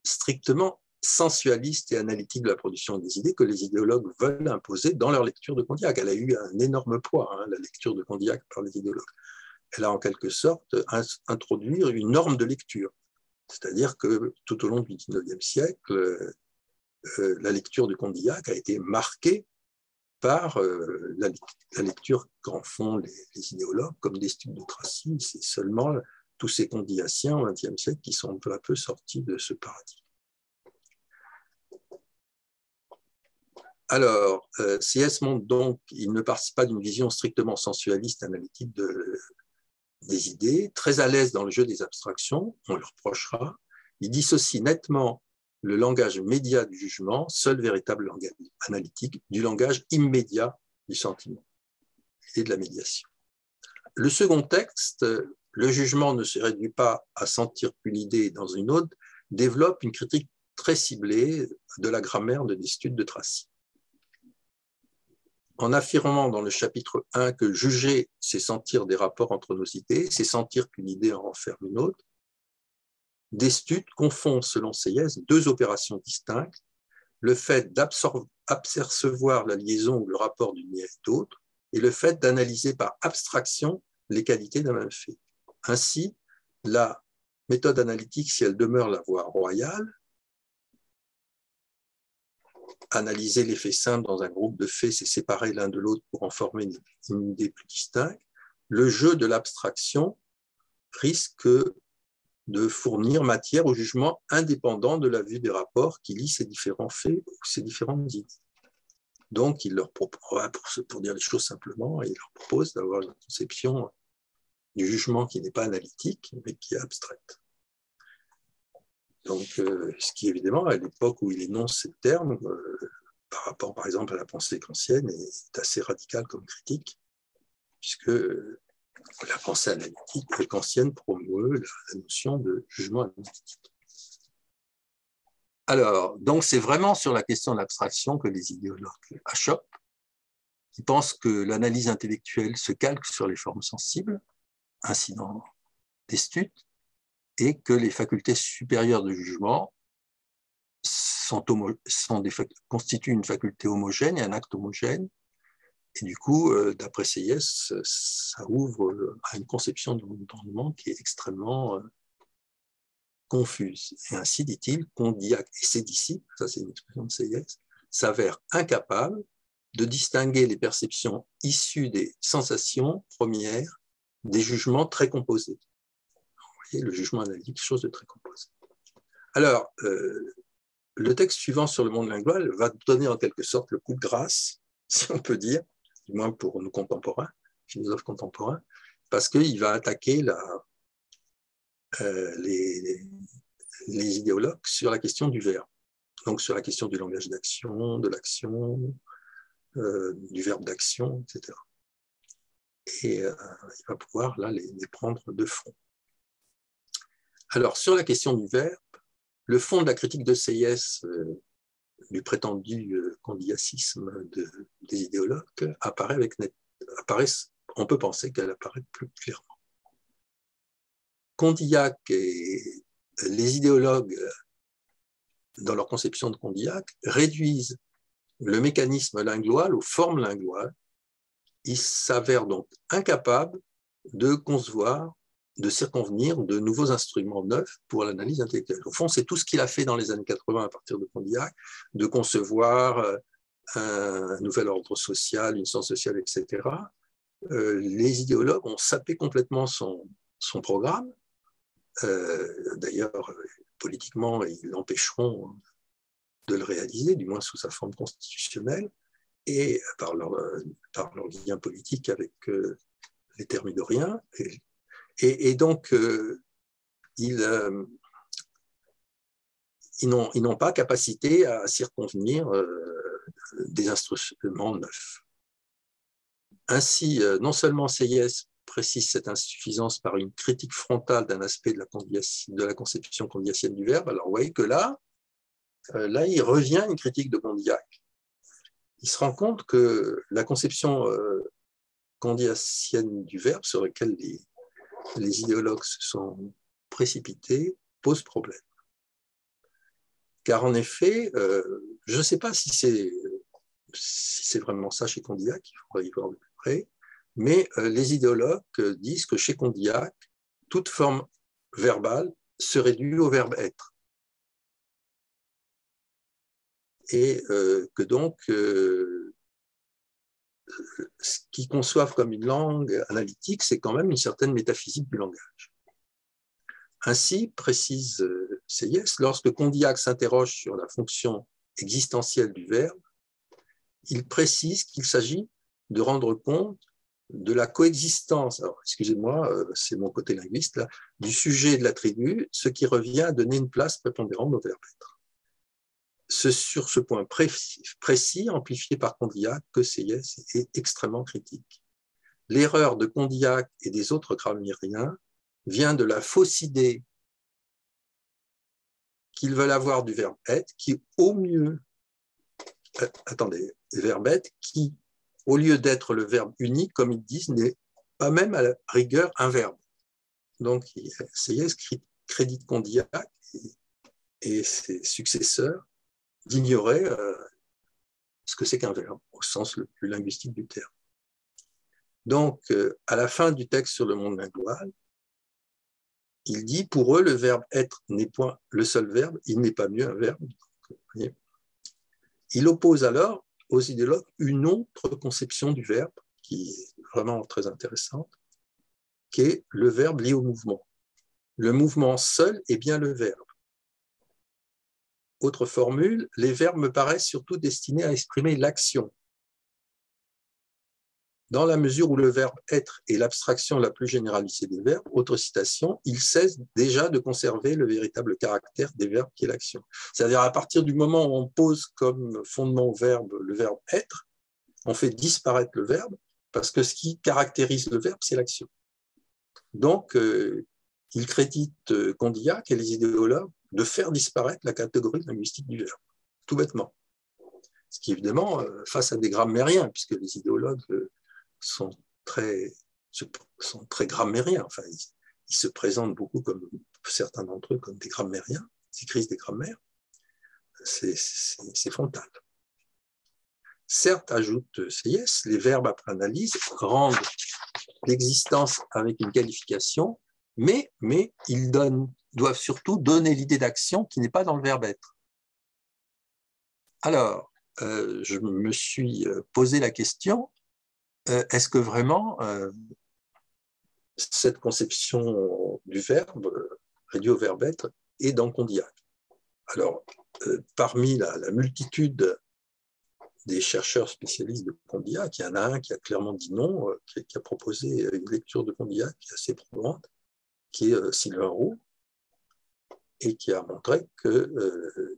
strictement sensualiste et analytique de la production des idées que les idéologues veulent imposer dans leur lecture de Condillac. Elle a eu un énorme poids, la lecture de Condillac par les idéologues. Elle a en quelque sorte introduit une norme de lecture. C'est-à-dire que tout au long du XIXe siècle, la lecture de Condillac a été marquée par la lecture qu'en font les idéologues, comme des studies de Tracy. C'est seulement tous ces condillaciens au XXe siècle qui sont peu à peu sortis de ce paradigme. Alors, Sieyès montre donc qu'il ne participe pas d'une vision strictement sensualiste, analytique des idées, très à l'aise dans le jeu des abstractions, on le reprochera. Il dissocie nettement le langage médiat du jugement, seul véritable langage analytique, du langage immédiat du sentiment et de la médiation. Le second texte, le jugement ne se réduit pas à sentir qu'une idée dans une autre, développe une critique très ciblée de la grammaire de l'étude de Tracy. En affirmant dans le chapitre 1 que juger, c'est sentir des rapports entre nos idées, c'est sentir qu'une idée en renferme une autre, Destutt confond, selon Sieyès, deux opérations distinctes, le fait d'apercevoir la liaison ou le rapport d'une idée et d'autre, et le fait d'analyser par abstraction les qualités d'un même fait. Ainsi, la méthode analytique, si elle demeure la voie royale, analyser les faits simples dans un groupe de faits, c'est séparer l'un de l'autre pour en former une idée plus distincte, le jeu de l'abstraction risque de fournir matière au jugement indépendant de la vue des rapports qui lient ces différents faits ou ces différentes idées. Donc, il leur propose, pour dire les choses simplement, il leur propose d'avoir une conception du jugement qui n'est pas analytique, mais qui est abstraite. Donc, ce qui, évidemment, à l'époque où il énonce ces termes, par rapport, par exemple, à la pensée kantienne, est assez radical comme critique, puisque la pensée analytique kantienne promeut la notion de jugement analytique. Alors, donc, c'est vraiment sur la question de l'abstraction que les idéologues achoppent, qui pensent que l'analyse intellectuelle se calque sur les formes sensibles, incident d'Estut, et que les facultés supérieures de jugement constituent une faculté homogène et un acte homogène. Et du coup, d'après Seyès, ça ouvre à une conception de l'entendement qui est extrêmement confuse. Et ainsi, dit-il, Condillac et ses disciples, ça c'est une expression de Seyès, s'avèrent incapables de distinguer les perceptions issues des sensations premières des jugements très composés. Vous voyez, le jugement analytique, quelque chose de très composé. Alors, le texte suivant sur le monde lingual va donner en quelque sorte le coup de grâce, si on peut dire, du moins pour nos contemporains, philosophes contemporains, parce qu'il va attaquer les idéologues sur la question du verbe, donc sur la question du langage d'action, de l'action, du verbe d'action, etc. Et il va pouvoir là les prendre de front. Alors, sur la question du verbe, le fond de la critique de Seyès du prétendu condillacisme des idéologues apparaît on peut penser qu'elle apparaît plus clairement. Condillac et les idéologues, dans leur conception de Condillac, réduisent le mécanisme lingual aux formes linguales. Ils s'avèrent donc incapables de concevoir, de circonvenir de nouveaux instruments neufs pour l'analyse intellectuelle. Au fond, c'est tout ce qu'il a fait dans les années 80 à partir de Condillac, de concevoir un nouvel ordre social, une science sociale, etc. Les idéologues ont sapé complètement son programme. D'ailleurs, politiquement, ils l'empêcheront de le réaliser, du moins sous sa forme constitutionnelle, et par leur lien politique avec les thermidoriens. Et donc, ils n'ont pas capacité à circonvenir des instruments neufs. Ainsi, non seulement Seyès précise cette insuffisance par une critique frontale d'un aspect de la conception condillacienne du verbe, alors vous voyez que là, il revient à une critique de Condillac. Il se rend compte que la conception condillacienne du verbe sur laquelle les idéologues se sont précipités pose problème. Car en effet, je ne sais pas si c'est vraiment ça chez Condillac, il faudrait y voir de plus près, mais les idéologues disent que chez Condillac, toute forme verbale se réduit au verbe être. Et que donc, ce qu'ils conçoivent comme une langue analytique, c'est quand même une certaine métaphysique du langage. Ainsi, précise Seyès, lorsque Condillac s'interroge sur la fonction existentielle du verbe, il précise qu'il s'agit de rendre compte de la coexistence, alors excusez-moi, c'est mon côté linguiste, là, du sujet et de l'attribut, ce qui revient à donner une place prépondérante au verbe être. Sur ce point précis, amplifié par Condillac, que Seyès est extrêmement critique. L'erreur de Condillac et des autres grammairiens vient de la fausse idée qu'ils veulent avoir du verbe être, qui au mieux, verbe être, qui au lieu d'être le verbe unique, comme ils disent, n'est pas même à la rigueur un verbe. Donc, Seyès crédite Condillac et ses successeurs d'ignorer ce que c'est qu'un verbe, au sens le plus linguistique du terme. Donc, à la fin du texte sur le monde lingual, il dit, pour eux, le verbe être n'est point le seul verbe, il n'est pas mieux un verbe. Donc, il oppose alors aux idéologues une autre conception du verbe, qui est vraiment très intéressante, qui est le verbe lié au mouvement. Le mouvement seul est bien le verbe. Autre formule, les verbes me paraissent surtout destinés à exprimer l'action. Dans la mesure où le verbe être est l'abstraction la plus généralisée des verbes, autre citation, il cesse déjà de conserver le véritable caractère des verbes qui est l'action. C'est-à-dire à partir du moment où on pose comme fondement au verbe le verbe être, on fait disparaître le verbe parce que ce qui caractérise le verbe, c'est l'action. Donc, il crédite Condillac et les idéologues de faire disparaître la catégorie linguistique du verbe, tout bêtement. Ce qui, évidemment, face à des grammairiens, puisque les idéologues sont très grammairiens. Enfin, ils se présentent beaucoup comme certains d'entre eux comme des grammairiens, ils écrivent des grammaires. C'est frontal. Certes, ajoute Sieyès, les verbes après analyse rendent l'existence avec une qualification, mais ils doivent surtout donner l'idée d'action qui n'est pas dans le verbe être. Alors, je me suis posé la question, est-ce que vraiment cette conception du verbe, réduit au verbe être, est dans Condillac? Alors, parmi la multitude des chercheurs spécialistes de Condillac, il y en a un qui a clairement dit non, qui a proposé une lecture de Condillac qui est assez probante, qui est Sylvain Roux, et qui a montré que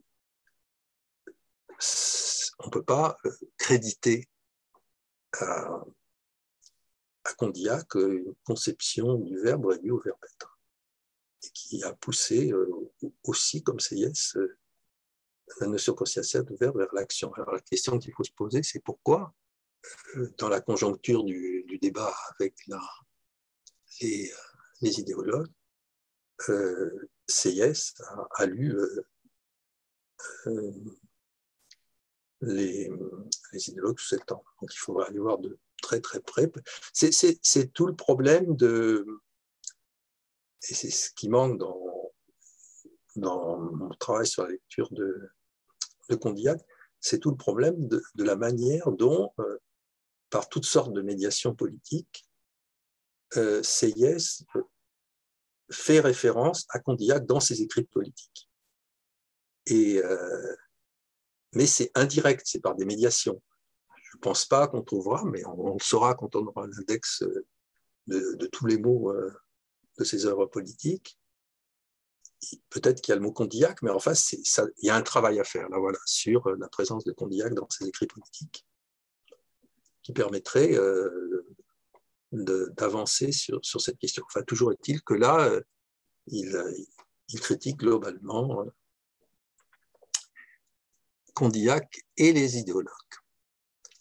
on ne peut pas créditer à Condillac une conception du verbe réduit au verbe être, et qui a poussé aussi, comme Sieyès, la notion conscientielle du verbe vers l'action. Alors la question qu'il faut se poser, c'est pourquoi, dans la conjoncture du débat avec les idéologues, Sieyès a lu les idéologues sous cet angle. Donc il faudra aller voir de très très près. C'est tout le problème et c'est ce qui manque dans mon travail sur la lecture de Condillac, c'est tout le problème de la manière dont, par toutes sortes de médiations politiques, Sieyès fait référence à Condillac dans ses écrits politiques. Mais c'est indirect, c'est par des médiations. Je ne pense pas qu'on trouvera, mais on le saura quand on aura l'index de tous les mots de ses œuvres politiques. Peut-être qu'il y a le mot Condillac, mais enfin, il y a un travail à faire là, voilà, sur la présence de Condillac dans ses écrits politiques, qui permettrait d'avancer sur cette question. Enfin, toujours est-il que là, il critique globalement Condillac et les idéologues.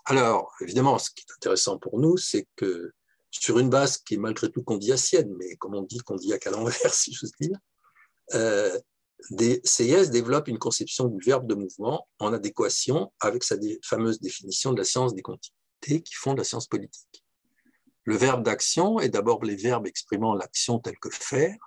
Alors, évidemment, ce qui est intéressant pour nous, c'est que sur une base qui est malgré tout condillactienne, mais comme on dit, Condillac à l'envers, si j'ose dire, Sieyès développe une conception du verbe de mouvement en adéquation avec sa fameuse définition de la science des quantités qui font de la science politique. Le verbe d'action est d'abord les verbes exprimant l'action telle que faire.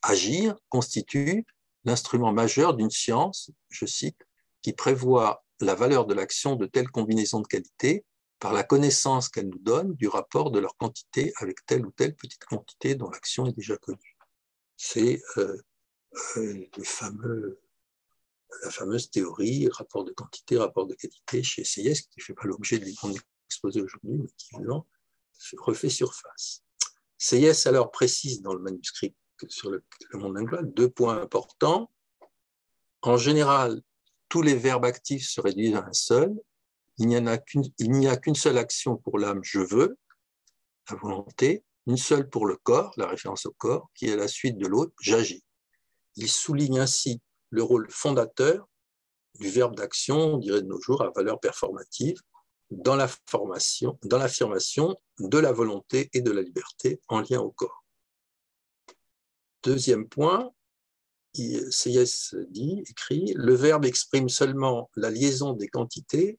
Agir constitue l'instrument majeur d'une science, je cite, qui prévoit la valeur de l'action de telle combinaison de qualités par la connaissance qu'elle nous donne du rapport de leur quantité avec telle ou telle petite quantité dont l'action est déjà connue. C'est la fameuse théorie rapport de quantité, rapport de qualité chez Sieyès, qui ne fait pas l'objet de mon exposé aujourd'hui, mais qui évidemment refait surface. Sieyès alors précise dans le manuscrit sur le monde lingual 2 points importants. En général, tous les verbes actifs se réduisent à un seul. Il n'y a qu'une seule action pour l'âme, je veux, la volonté, une seule pour le corps, la référence au corps, qui est la suite de l'autre, j'agis. Il souligne ainsi le rôle fondateur du verbe d'action, on dirait de nos jours, à valeur performative, dans l'affirmation de la volonté et de la liberté en lien au corps. Deuxième point, Sieyès écrit, le verbe exprime seulement la liaison des quantités,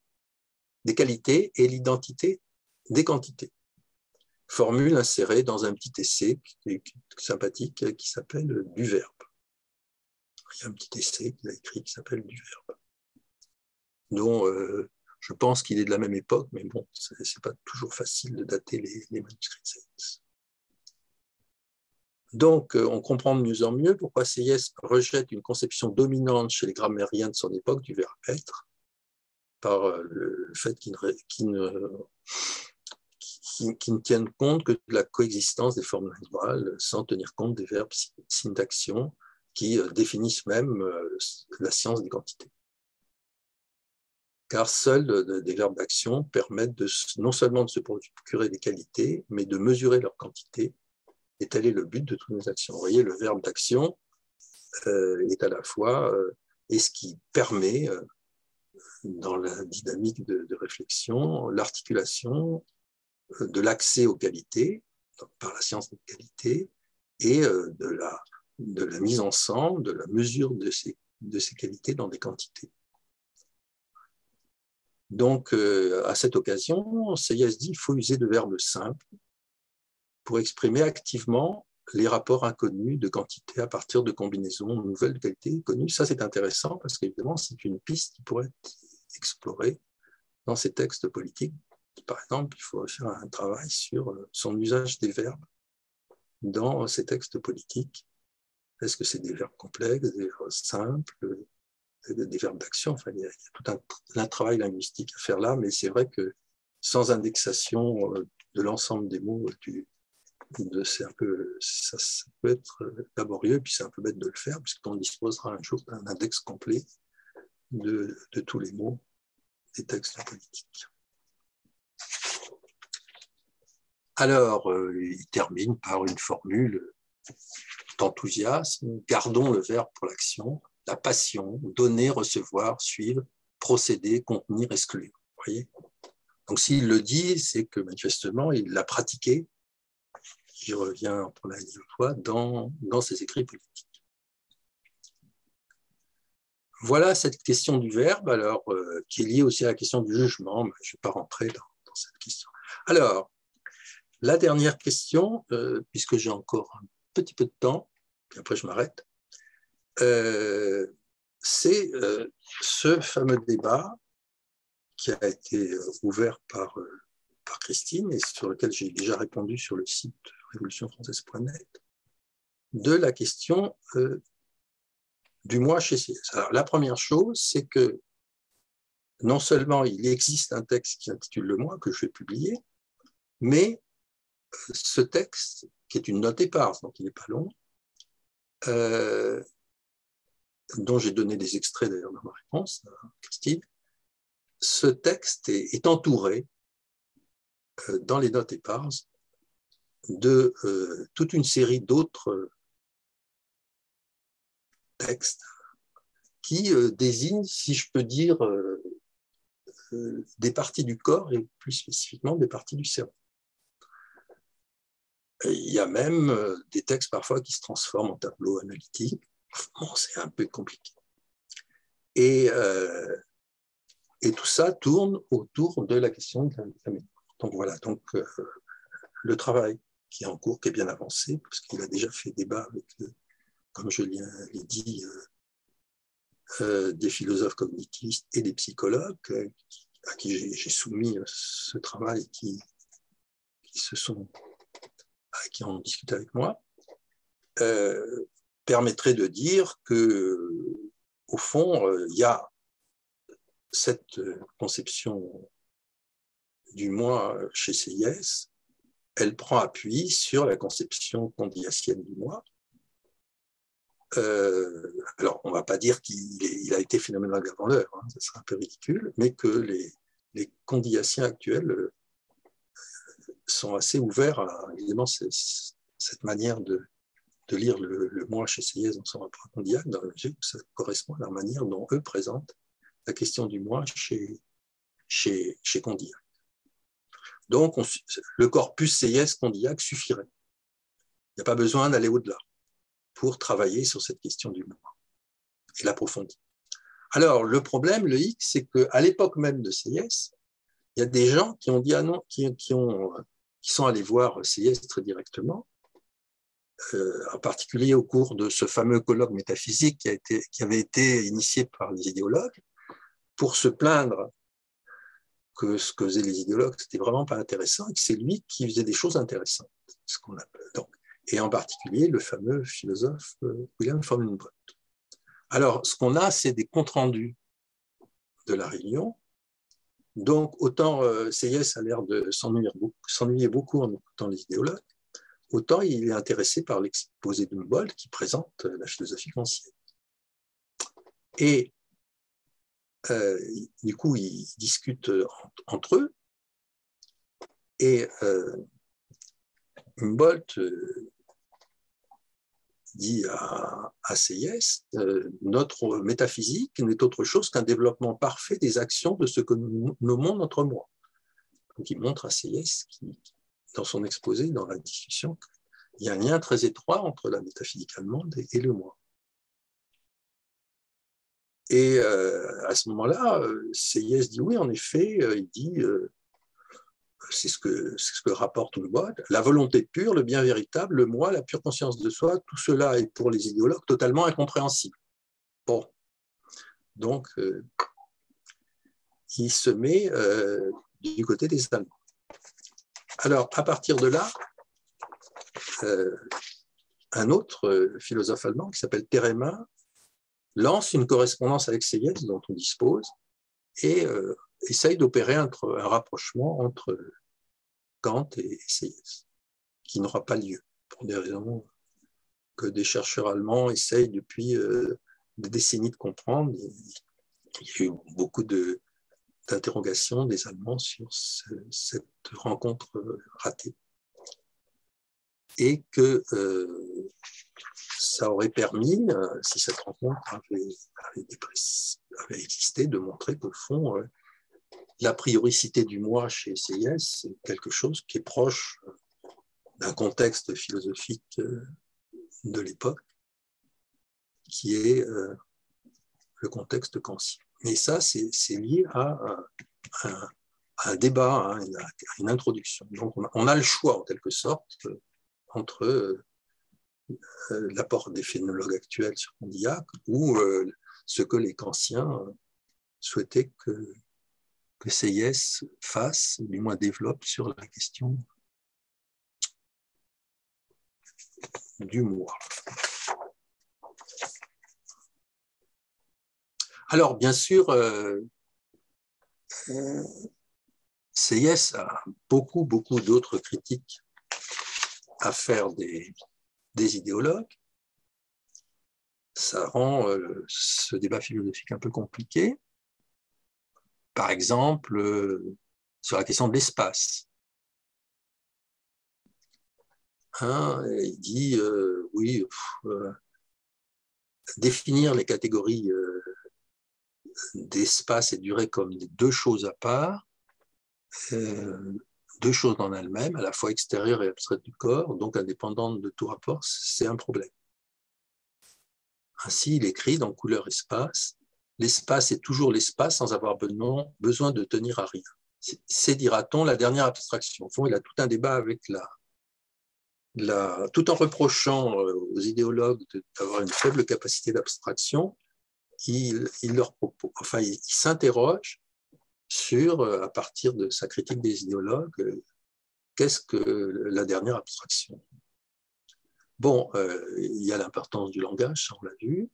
des qualités et l'identité des quantités. Formule insérée dans un petit essai sympathique qui s'appelle Du verbe. Il y a un petit essai qu'il a écrit qui s'appelle Du verbe, dont je pense qu'il est de la même époque, mais bon, c'est pas toujours facile de dater les manuscrits de Sieyès. Donc, on comprend de mieux en mieux pourquoi Sieyès rejette une conception dominante chez les grammairiens de son époque du verbe être, par le fait qu'il qui ne tiennent compte que de la coexistence des formes linguales sans tenir compte des verbes signes d'action qui définissent même la science des quantités. Car seuls des verbes d'action permettent non seulement de se procurer des qualités, mais de mesurer leur quantité. Et tel est le but de toutes nos actions. Vous voyez, le verbe d'action est à la fois et ce qui permet, dans la dynamique de réflexion, l'articulation de l'accès aux qualités, par la science des qualités, et de la mise ensemble, de la mesure de ces qualités dans des quantités. Donc, à cette occasion, Sayes dit qu'il faut user de verbes simples pour exprimer activement les rapports inconnus de quantité à partir de combinaisons nouvelles de qualités connues. Ça, c'est intéressant parce qu'évidemment, c'est une piste qui pourrait être explorée dans ces textes politiques. Par exemple, il faut faire un travail sur son usage des verbes dans ces textes politiques. Est-ce que c'est des verbes complexes, des verbes simples, des verbes d'action? Enfin, il y a tout un travail linguistique à faire là, mais c'est vrai que sans indexation de l'ensemble des mots, ça peut être laborieux, puis c'est un peu bête de le faire, puisqu'on disposera un jour d'un index complet de tous les mots des textes politiques. Alors, il termine par une formule d'enthousiasme. Gardons le verbe pour l'action, la passion, donner, recevoir, suivre, procéder, contenir, exclure. Vous voyez ? Donc, s'il le dit, c'est que manifestement, il l'a pratiqué. J'y reviens pour la deuxième fois dans ses écrits politiques. Voilà cette question du verbe, alors, qui est liée aussi à la question du jugement, mais je ne vais pas rentrer dans cette question. Alors, la dernière question, puisque j'ai encore un petit peu de temps, puis après je m'arrête, c'est ce fameux débat qui a été ouvert par Christine et sur lequel j'ai déjà répondu sur le site révolutionfrançaise.net, de la question du moi chez Sayes. Alors, la première chose, c'est que non seulement il existe un texte qui s'intitule Le Moi, que je vais publier, mais ce texte, qui est une note éparse, donc il n'est pas long, dont j'ai donné des extraits d'ailleurs dans ma réponse à Christine, ce texte est entouré, dans les notes éparses, de toute une série d'autres textes qui désignent, si je peux dire, des parties du corps et plus spécifiquement des parties du cerveau. Il y a même des textes parfois qui se transforment en tableaux analytiques. Bon, c'est un peu compliqué. Et tout ça tourne autour de la question de la mémoire. Donc voilà, le travail qui est en cours, qui est bien avancé, parce qu'il a déjà fait débat avec, comme je l'ai dit, des philosophes cognitivistes et des psychologues à qui j'ai soumis ce travail qui en ont discuté avec moi, permettrait de dire que, au fond, il y a cette conception du moi chez Sayes, elle prend appui sur la conception condillacienne du moi. Alors, on ne va pas dire qu'il a été phénoménologue avant l'heure, hein, ça serait un peu ridicule, mais que les condillaciens actuels sont assez ouverts à, évidemment, cette manière de lire le moi chez Sayes dans son rapport condillac, dans la mesure où ça correspond à la manière dont eux présentent la question du moi chez Condillac. Donc, le corpus Sayes-Condillac suffirait. Il n'y a pas besoin d'aller au-delà pour travailler sur cette question du moi et l'approfondir. Alors, le problème, le hic, c'est qu'à l'époque même de Sayes, il y a des gens qui ont dit ah non, qui sont allés voir Sayes très directement, en particulier au cours de ce fameux colloque métaphysique qui avait été initié par les idéologues, pour se plaindre que ce que faisaient les idéologues, c'était vraiment pas intéressant, et que c'est lui qui faisait des choses intéressantes, ce qu'on appelle donc, et en particulier le fameux philosophe Wilhelm von Humboldt. Alors, ce qu'on a, c'est des comptes rendus de la réunion, Donc, autant Seyès a l'air de s'ennuyer beaucoup en écoutant les idéologues, autant il est intéressé par l'exposé d'Humboldt qui présente la philosophie kantienne. Et du coup, ils discutent entre eux, et Humboldt dit à Seyès, notre métaphysique n'est autre chose qu'un développement parfait des actions de ce que nous nommons notre moi. Donc il montre à Seyès, dans son exposé, dans la discussion, qu'il y a un lien très étroit entre la métaphysique allemande et le moi. Et à ce moment-là, Seyès dit oui, en effet, il dit, c'est ce que rapporte Humboldt, la volonté pure, le bien véritable, le moi, la pure conscience de soi, tout cela est pour les idéologues totalement incompréhensible. Bon, donc il se met du côté des Allemands. Alors, à partir de là, un autre philosophe allemand qui s'appelle Térémin lance une correspondance avec Seyès dont on dispose et essaye d'opérer un rapprochement entre Kant et Seyès, qui n'aura pas lieu pour des raisons que des chercheurs allemands essayent depuis des décennies de comprendre. Il y a eu beaucoup d'interrogations des Allemands sur cette rencontre ratée. Et que ça aurait permis, si cette rencontre avait existé, de montrer qu'au fond, la prioricité du moi chez Seyès, c'est quelque chose qui est proche d'un contexte philosophique de l'époque, qui est le contexte kantien. Mais ça, c'est lié à un débat, à une introduction. Donc, on a le choix, en quelque sorte, entre l'apport des phénologues actuels sur Condillac ou ce que les kantiens souhaitaient que Seyès fasse, ou du moins développe, sur la question du moi. Alors, bien sûr, Seyès a beaucoup d'autres critiques à faire des idéologues. Ça rend ce débat philosophique un peu compliqué. Par exemple, sur la question de l'espace. Il dit, oui, définir les catégories d'espace et de durée comme deux choses à part, deux choses en elles-mêmes, à la fois extérieures et abstraites du corps, donc indépendantes de tout rapport, c'est un problème. Ainsi, il écrit dans Couleur-Espace, l'espace est toujours l'espace sans avoir besoin de tenir à rien. C'est, dira-t-on, la dernière abstraction. Au fond, il a tout un débat avec tout en reprochant aux idéologues d'avoir une faible capacité d'abstraction, il s'interroge sur, à partir de sa critique des idéologues, qu'est-ce que la dernière abstraction? Bon, il y a l'importance du langage, ça on l'a vu.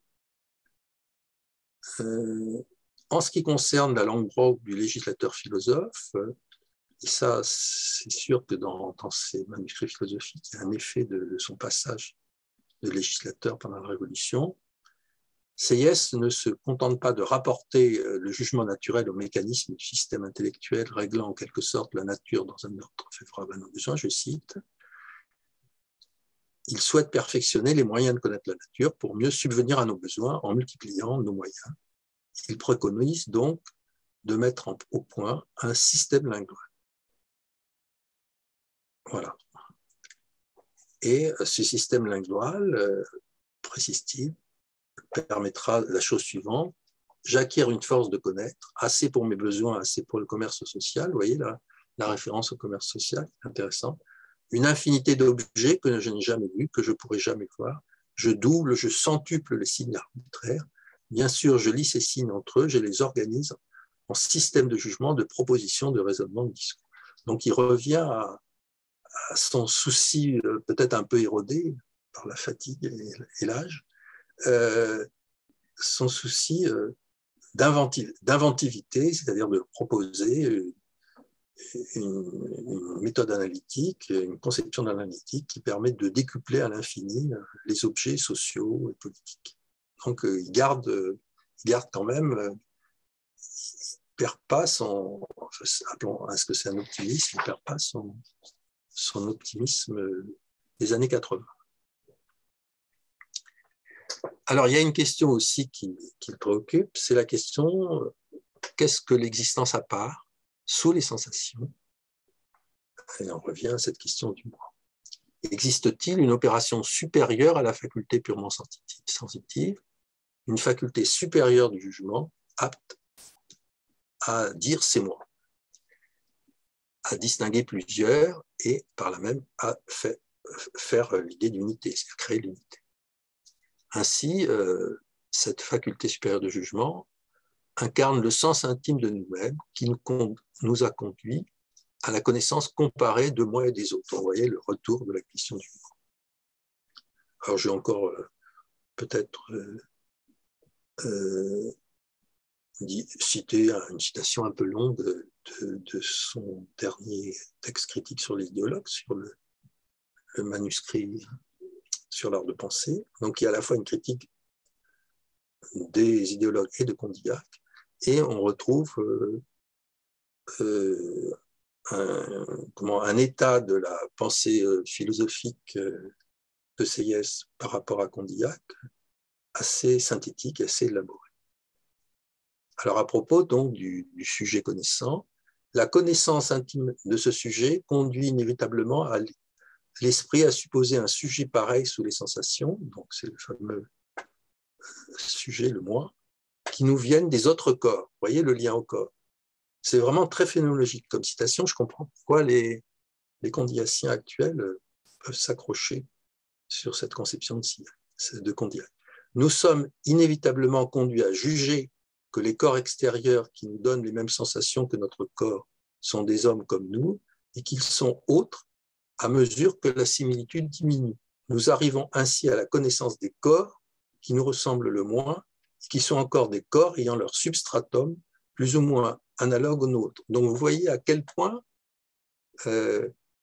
En ce qui concerne la langue brogue du législateur philosophe, et ça c'est sûr que dans ses manuscrits philosophiques, il y a un effet de son passage de législateur pendant la Révolution, Seyès ne se contente pas de rapporter le jugement naturel au mécanisme du système intellectuel réglant en quelque sorte la nature dans un ordre favorable à nos besoins, je cite, « Il souhaite perfectionner les moyens de connaître la nature pour mieux subvenir à nos besoins en multipliant nos moyens. Il préconise donc de mettre au point un système lingual. » Voilà. Et ce système lingual, précise-t-il, permettra la chose suivante, j'acquiers une force de connaître, assez pour mes besoins, assez pour le commerce social, vous voyez la référence au commerce social, intéressant, une infinité d'objets que je n'ai jamais vus, que je ne pourrai jamais voir, je double, je centuple les signes arbitraires, bien sûr je lis ces signes entre eux, je les organise en système de jugement, de proposition, de raisonnement, de discours. Donc il revient à son souci peut-être un peu érodé par la fatigue et l'âge, son souci d'inventivité, c'est-à-dire de proposer une méthode analytique, une conception analytique qui permet de décupler à l'infini les objets sociaux et politiques. Donc, il garde quand même, il ne perd pas son, appelons, est-ce que c'est un optimisme, il ne perd pas son optimisme des années 80. Alors, il y a une question aussi qui le préoccupe, c'est la question, qu'est-ce que l'existence à part, sous les sensations? Et on revient à cette question du moi. Existe-t-il une opération supérieure à la faculté purement sensitive, une faculté supérieure du jugement, apte à dire c'est moi, à distinguer plusieurs et par là même à faire l'idée d'unité, c'est-à-dire créer l'unité. Ainsi, cette faculté supérieure de jugement incarne le sens intime de nous-mêmes qui nous a conduits à la connaissance comparée de moi et des autres. Vous voyez le retour de la question du moi. Alors, j'ai encore peut-être cité une citation un peu longue de son dernier texte critique sur les idéologues, sur le manuscrit sur l'art de penser. Donc, il y a à la fois une critique des idéologues et de Condillac, et on retrouve un état de la pensée philosophique de Sieyès par rapport à Condillac assez synthétique, assez élaboré. Alors, à propos donc du sujet connaissant, la connaissance intime de ce sujet conduit inévitablement à l'esprit à supposer un sujet pareil sous les sensations, donc c'est le fameux sujet, le moi, qui nous viennent des autres corps. Vous voyez le lien au corps. C'est vraiment très phénoménologique comme citation. Je comprends pourquoi les condillaciens actuels peuvent s'accrocher sur cette conception de Condillac. Nous sommes inévitablement conduits à juger que les corps extérieurs qui nous donnent les mêmes sensations que notre corps sont des hommes comme nous et qu'ils sont autres à mesure que la similitude diminue. Nous arrivons ainsi à la connaissance des corps qui nous ressemblent le moins et qui sont encore des corps ayant leur substratum plus ou moins analogue au nôtre. Donc vous voyez à quel point,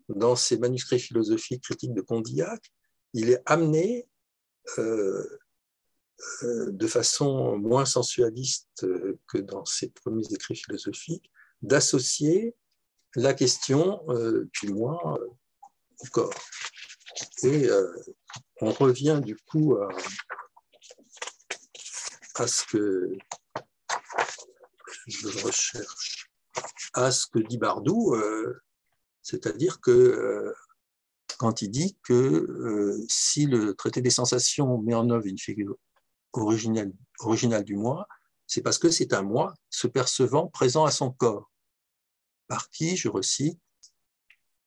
dans ces manuscrits philosophiques critiques de Condillac, il est amené de façon moins sensualiste que dans ses premiers écrits philosophiques, d'associer la question du moi au corps. Et on revient du coup à ce que je recherche, à ce que dit Bardou, c'est-à-dire que quand il dit que si le traité des sensations met en œuvre une figure originale du moi, c'est parce que c'est un moi se percevant présent à son corps, par qui, je recite,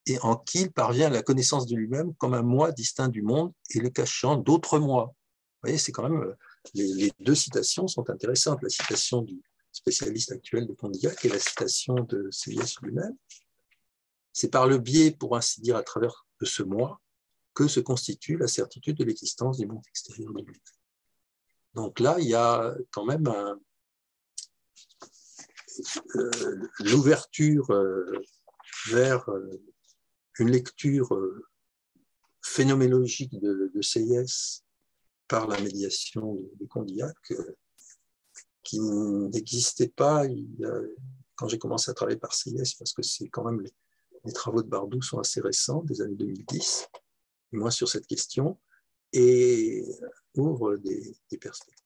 et en qui il parvient à la connaissance de lui-même comme un moi distinct du monde et le cachant d'autres moi. Vous voyez, c'est quand même, les deux citations sont intéressantes, la citation du spécialiste actuel de Condillac et la citation de Sieyès lui-même. C'est par le biais, pour ainsi dire, à travers de ce moi, que se constitue la certitude de l'existence du monde extérieur de lui. Donc là, il y a quand même l'ouverture vers une lecture phénoménologique de Sieyès par la médiation de Condillac qui n'existait pas quand j'ai commencé à travailler par Sieyès, parce que c'est quand même les travaux de Bardou sont assez récents, des années 2010, moins sur cette question, et ouvre des perspectives.